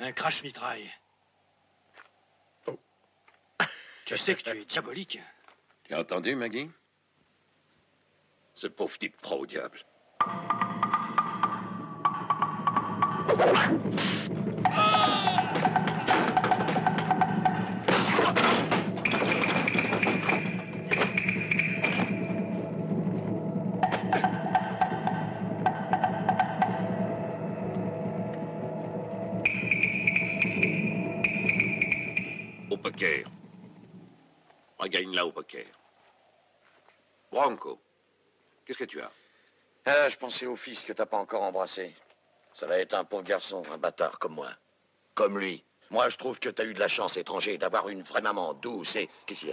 Un crash-mitraille. Tu sais que tu es diabolique. Tu as entendu, Maggie? Ce pauvre type croit au diable. Au poker. Regagne là au poker. Bronco, qu'est-ce que tu as? Ah, je pensais au fils que t'as pas encore embrassé. Ça va être un pauvre garçon, un bâtard comme moi. Comme lui. Moi, je trouve que t'as eu de la chance, étranger, d'avoir une vraie maman douce et... Qu'est-ce qu'il y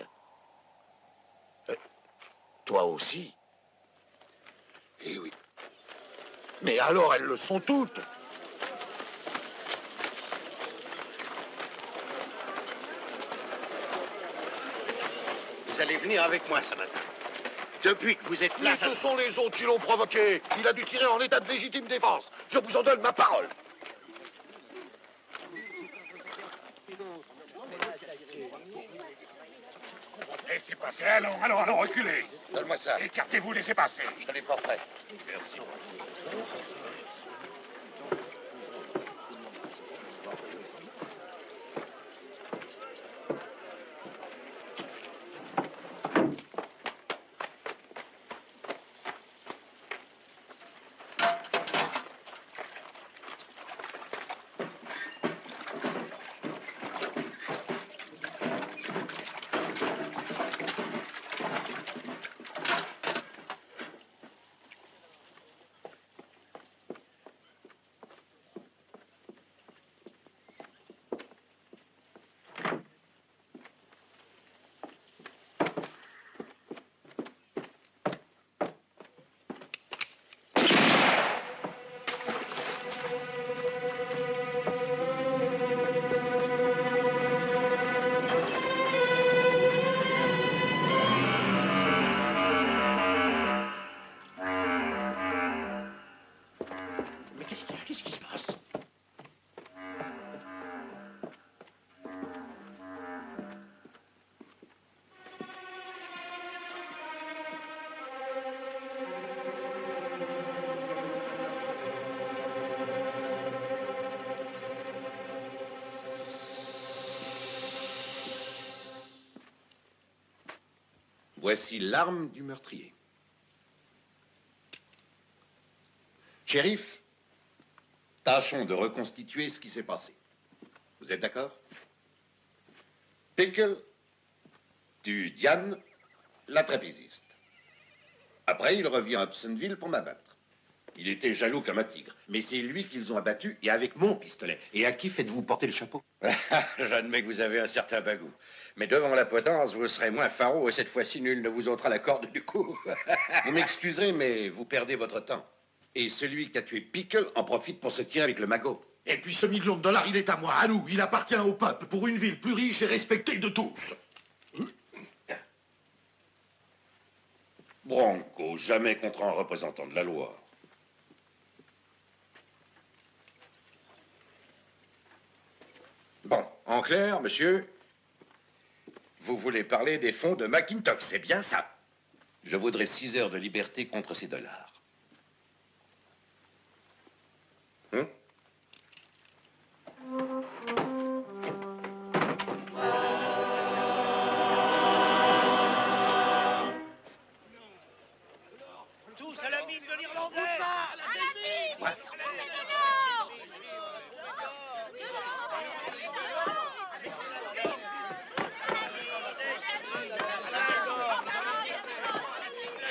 a? Toi aussi? Eh oui. Mais alors, elles le sont toutes. Vous allez venir avec moi ce matin. Depuis que vous êtes là... Mais ce sont les autres qui l'ont provoqué. Il a dû tirer en état de légitime défense. Je vous en donne ma parole. Laissez passer, allons, reculez. Donne-moi ça. Écartez-vous, laissez passer. Je te les porterai. Merci. Voici l'arme du meurtrier. Shérif, tâchons de reconstituer ce qui s'est passé. Vous êtes d'accord? Pickle tue Diane, la trapéziste. Après, il revient à Hobsonville pour m'abattre. Il était jaloux comme un tigre, mais c'est lui qu'ils ont abattu et avec mon pistolet. Et à qui faites-vous porter le chapeau? J'admets que vous avez un certain bagou. Mais devant la potence, vous serez moins faraud et cette fois-ci, nul ne vous ôtera la corde du cou. Vous m'excuserez, mais vous perdez votre temps. Et celui qui a tué Pickle en profite pour se tirer avec le magot. Et puis ce $1 million, il est à moi, à nous. Il appartient au peuple pour une ville plus riche et respectée de tous. Bronco, jamais contre un représentant de la loi. Bon, en clair, monsieur, vous voulez parler des fonds de McIntosh, c'est bien ça? Je voudrais 6 heures de liberté contre ces dollars. Tous à la mine de l'Irlandais. À la mine. Ouais.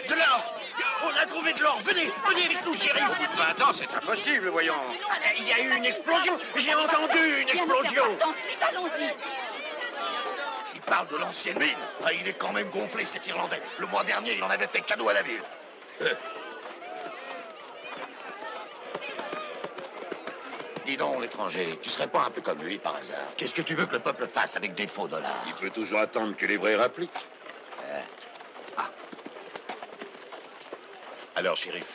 De l'or! On a trouvé de l'or! Venez, venez avec nous, chérie! 20 ans, c'est impossible, voyons! Il y a eu une explosion! J'ai entendu une explosion! Vite, allons-y. Il parle de l'ancienne mine. Ah, il est quand même gonflé, cet Irlandais. Le mois dernier, il en avait fait cadeau à la ville. Dis donc, l'étranger, tu serais pas un peu comme lui, par hasard? Qu'est-ce que tu veux que le peuple fasse avec des faux dollars? Il peut toujours attendre que les vrais rappliquent. Alors, shérif,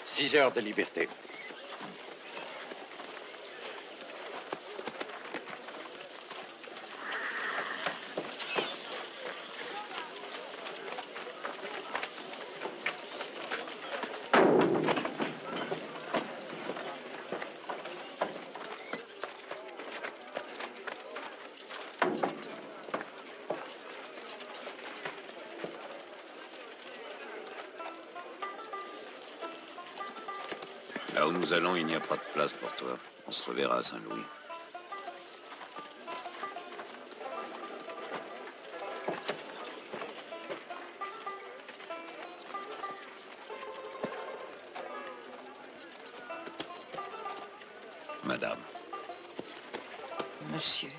6 heures de liberté. Là où nous allons, il n'y a pas de place pour toi. On se reverra à Saint-Louis. Madame. Monsieur.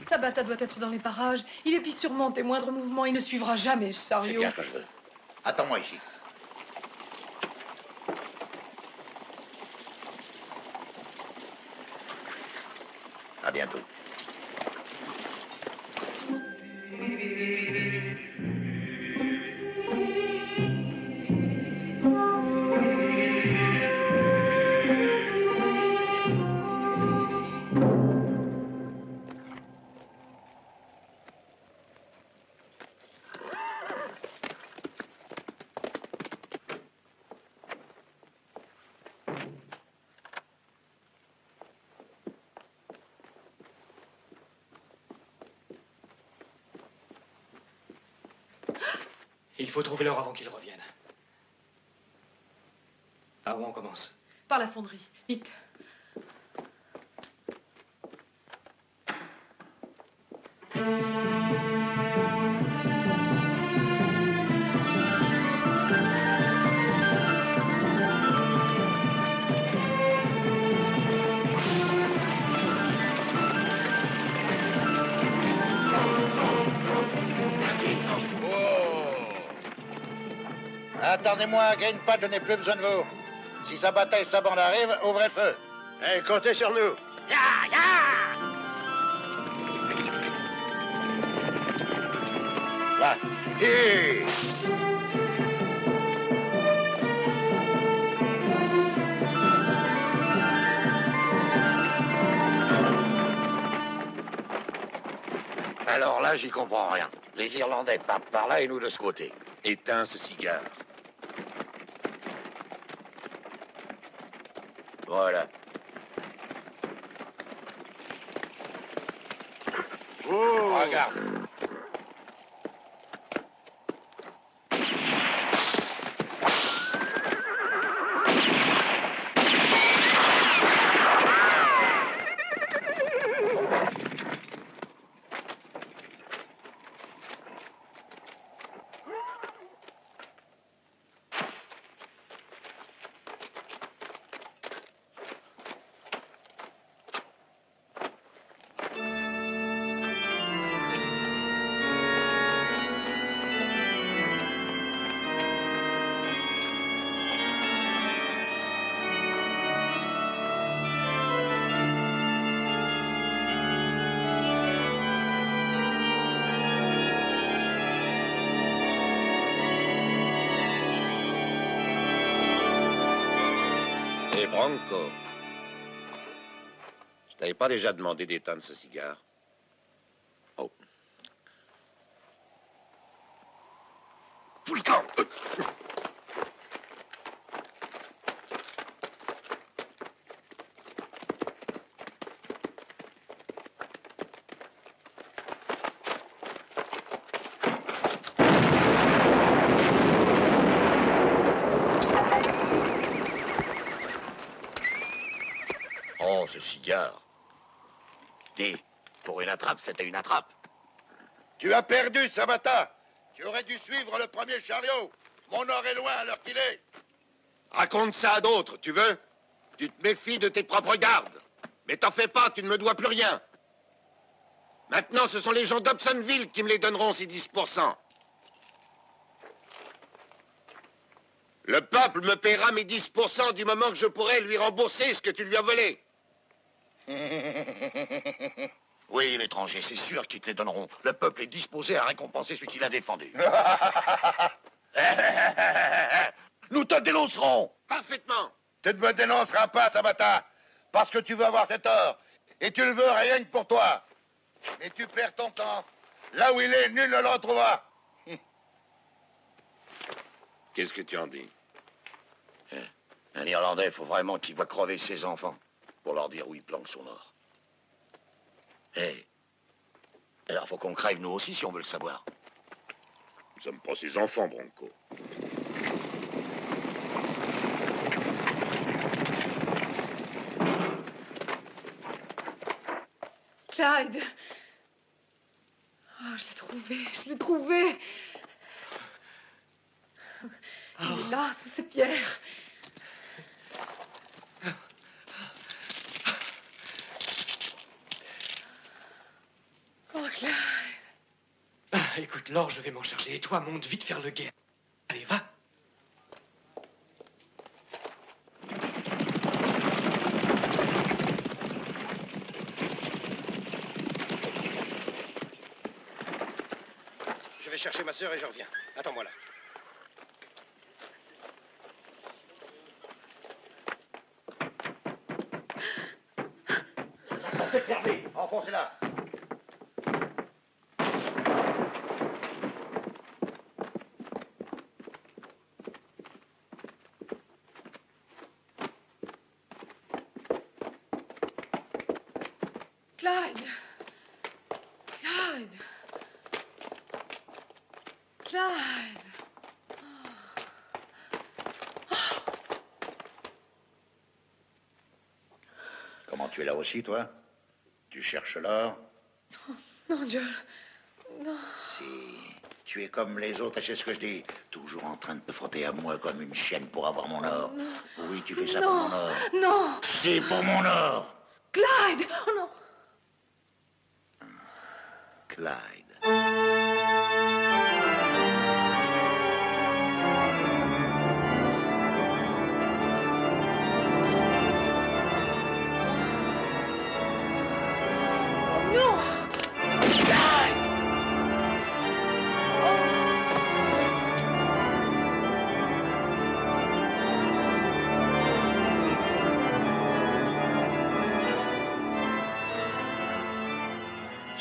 Sabata doit être dans les parages. Il épie sûrement tes moindres mouvements. Il ne suivra jamais, Sario. C'est bien ce que je veux. Attends-moi ici. À bientôt. Il faut trouver l'or avant qu'il revienne. Ah, où on commence? Par la fonderie. Vite. Attendez-moi, Greenpad, je n'ai plus besoin de vous. Si Sabata et sa bande arrivent, ouvrez le feu. Comptez sur nous. Ya, ya. Va. Hé! Alors là, j'y comprends rien. Les Irlandais partent par là et nous de ce côté. Éteins ce cigare. Voilà. Oh! Regarde. Bronco, je t'avais pas déjà demandé d'éteindre ce cigare? Oh. Tout le camp. Oh, ce cigare. Pour une attrape, c'était une attrape. Tu as perdu, Sabata. Tu aurais dû suivre le premier chariot. Mon or est loin à l'heure qu'il est. Raconte ça à d'autres, tu veux? Tu te méfies de tes propres gardes. Mais t'en fais pas, tu ne me dois plus rien. Maintenant, ce sont les gens d'Hobsonville qui me les donneront, ces 10%. Le peuple me paiera mes 10% du moment que je pourrai lui rembourser ce que tu lui as volé. Oui, l'étranger, c'est sûr qu'ils te les donneront. Le peuple est disposé à récompenser celui qui l'a défendu. Nous te dénoncerons. Parfaitement. Tu ne me dénonceras pas, Sabata, parce que tu veux avoir cet or. Et tu le veux rien que pour toi. Mais tu perds ton temps. Là où il est, nul ne le retrouvera. Qu'est-ce que tu en dis? Un Irlandais, il faut vraiment qu'il voit crever ses enfants pour leur dire où il planque son or. Alors faut qu'on crève nous aussi si on veut le savoir. Nous sommes pas ses enfants, Bronco. Clyde. Oh, je l'ai trouvé. Il est là, sous ces pierres. Oh, Clyde. Écoute, Laure, je vais m'en charger. Et toi, monte vite faire le guet. Allez, va. Je vais chercher ma sœur et je reviens. Attends-moi là. La porte est fermée. Enfoncez-la. Clyde. Clyde. Clyde. Comment tu es là aussi, toi? Tu cherches l'or? Non, Joel. Non. Si. Tu es comme les autres, et c'est ce que je dis. Toujours en train de te frotter à moi comme une chienne pour avoir mon or. Non. Oui, tu fais ça pour mon or. Non. C'est pour mon or. Clyde. Oh non. Clyde. Non. Clyde. Oh.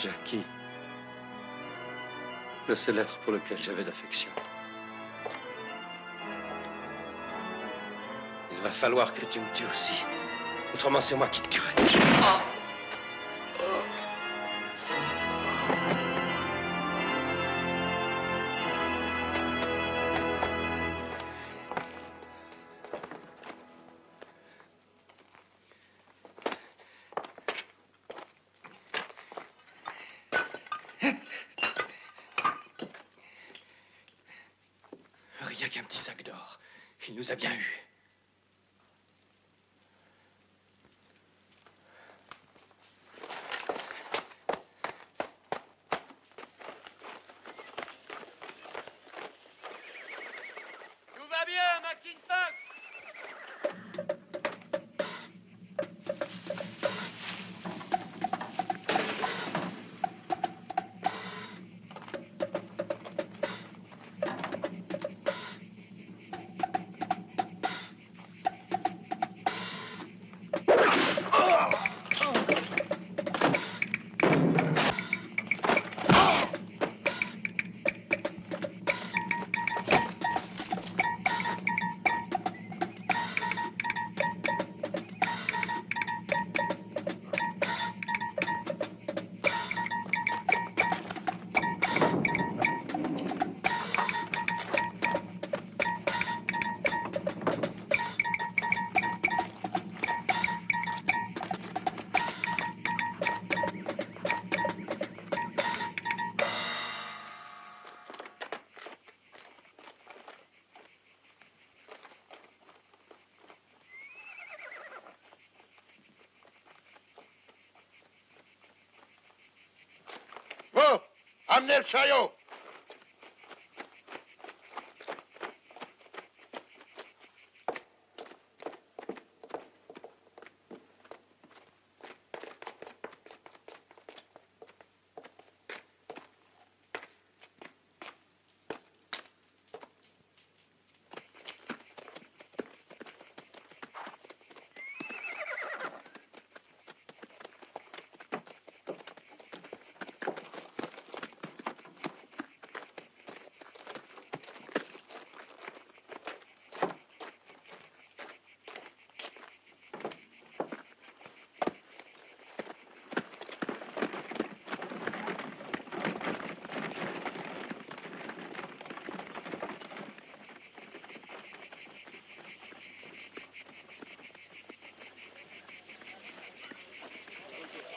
Jackie. Le seul être pour lequel j'avais d'affection. Il va falloir que tu me tues aussi. Autrement, c'est moi qui te tuerai. Oh. Rien qu'un petit sac d'or. Il nous a bien eus. Tout va bien, McIntosh. Vous, amenez le chariot.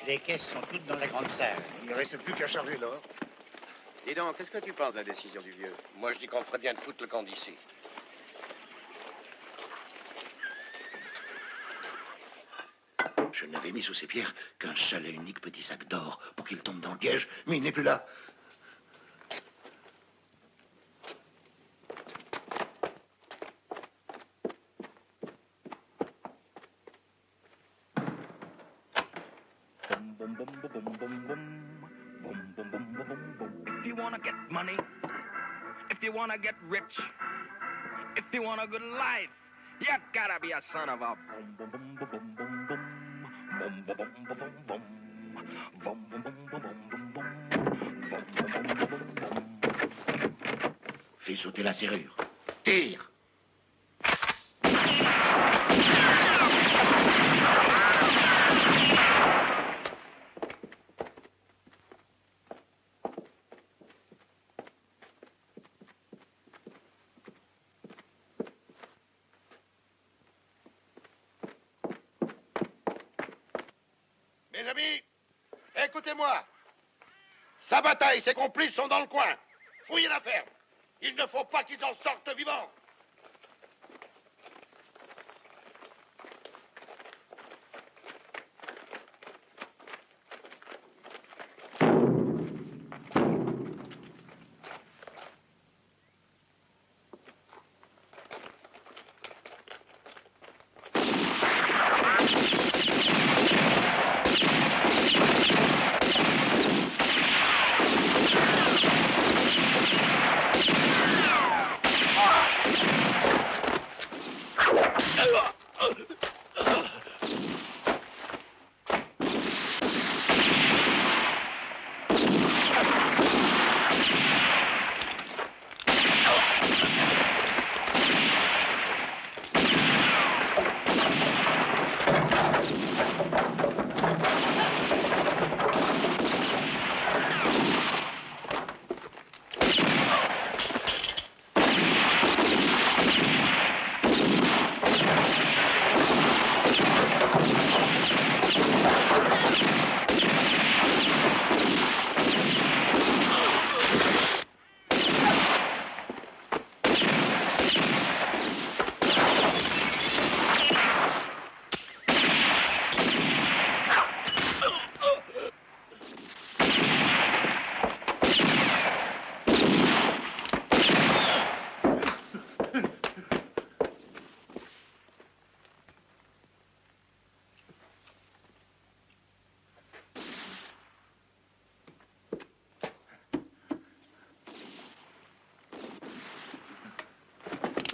Les caisses sont toutes dans la grande salle. Il ne reste plus qu'à charger l'or. Dis donc, qu'est-ce que tu penses de la décision du vieux? Moi, je dis qu'on ferait bien de foutre le camp d'ici. Je n'avais mis sous ses pierres qu'un seul et unique petit sac d'or pour qu'il tombe dans le piège, mais il n'est plus là. If you wanna get money, if you wanna get rich, if you want a good life, you gotta be a son of a boom, boom, boom, boom, boom, boom, boom, boom, boom, boom, boom, boom, boom. Fais sauter la serrure. Tire! Mes amis, écoutez-moi. Sabata et ses complices sont dans le coin. Fouillez la ferme. Il ne faut pas qu'ils en sortent vivants.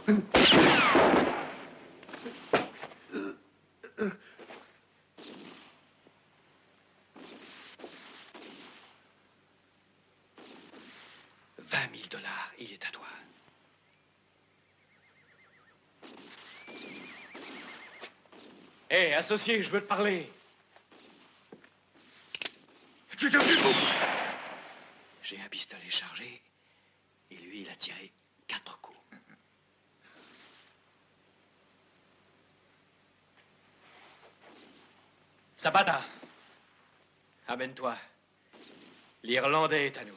$20 000, il est à toi. Hé, associé, je veux te parler. Tu te fous? J'ai un pistolet chargé, et lui, il a tiré 4 coups. Sabata, amène-toi. L'Irlandais est à nous.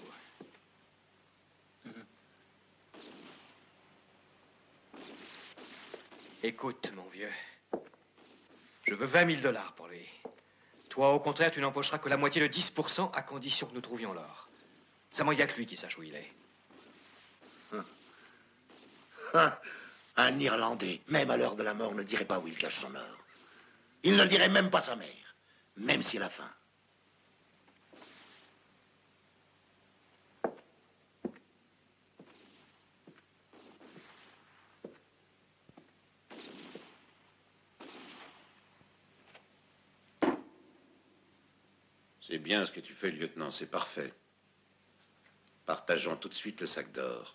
Écoute, mon vieux. Je veux $20 000 pour lui. Toi, au contraire, tu n'empocheras que la moitié de 10% à condition que nous trouvions l'or. Seulement, il n'y a que lui qui sache où il est. Un Irlandais, même à l'heure de la mort, ne dirait pas où il cache son or. Il ne le dirait même pas sa mère, même s'il a faim. C'est bien ce que tu fais, lieutenant, c'est parfait. Partageons tout de suite le sac d'or.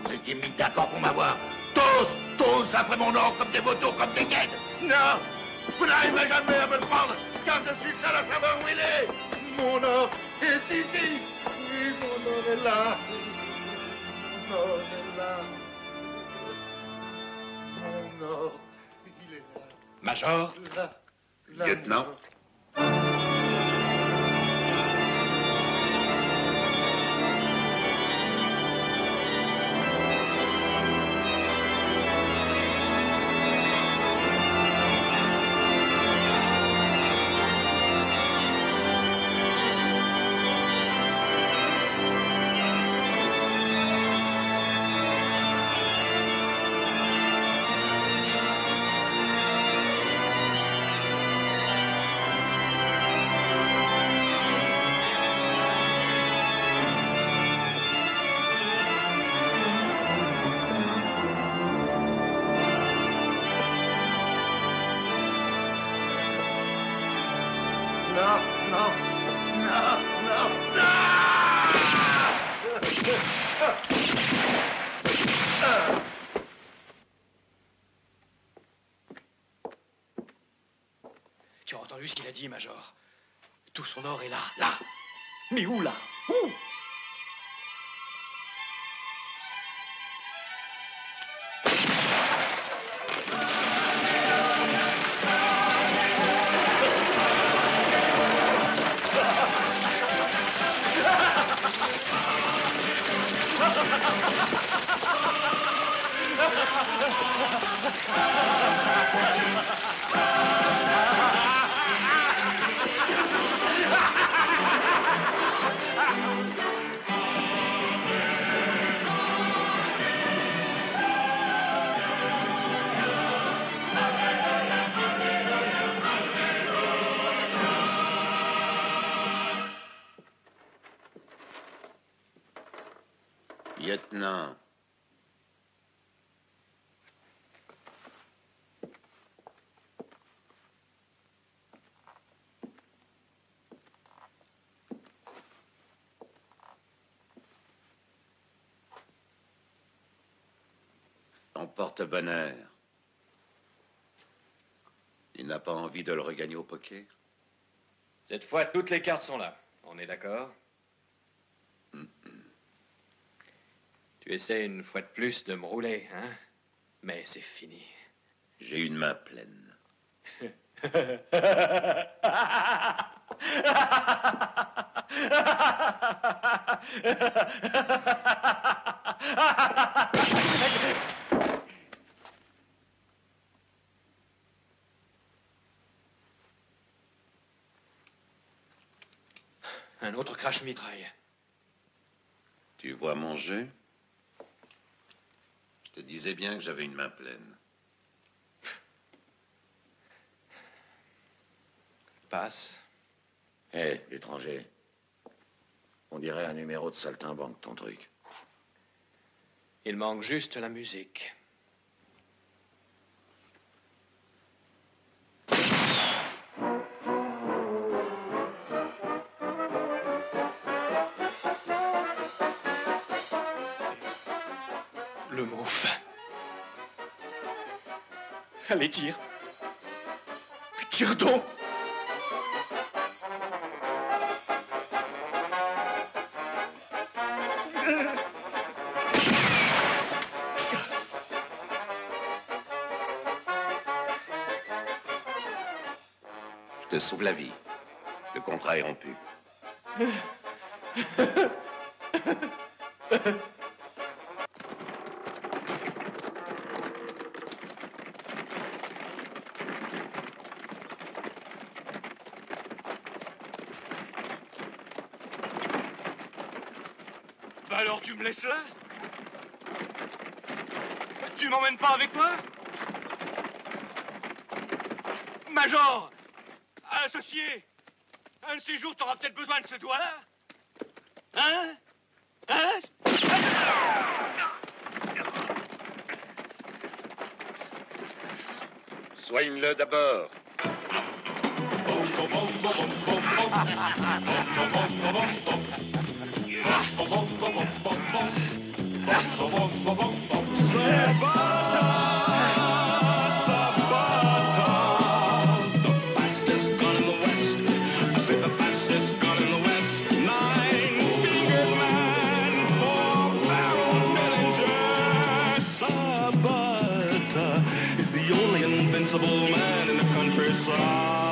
Vous étiez mis d'accord pour m'avoir. Tous après mon or comme des motos, comme des guides. Non, vous n'arriverez jamais à me le prendre, car je suis le seul à savoir où il est. Mon or est ici. Oui, mon or est là. Mon or est là. Mon or, il est là. Major. Là, Lieutenant. Non, non, non, non, non. Tu as entendu ce qu'il a dit, Major? Tout son or est là, là. Mais où, là? Où? Lieutenant. On porte bonheur. Il n'a pas envie de le regagner au poker? Cette fois, toutes les cartes sont là. On est d'accord? Tu essaies une fois de plus de me rouler, hein? Mais c'est fini. J'ai une main pleine. Un autre crash-mitraille. Tu vois mon jeu? Je te disais bien que j'avais une main pleine. Passe. Hé, l'étranger. On dirait un numéro de saltimbanque, ton truc. Il manque juste la musique. Le mot fin. Allez, tire. Tire donc. Je te sauve la vie. Le contrat est rompu. Bah alors tu me laisses là? Tu m'emmènes pas avec toi? Major! Associé! Un de ces jours, t'auras peut-être besoin de ce doigt-là? Hein? Hein? Soigne-le d'abord. Sabata is the only invincible man in the countryside.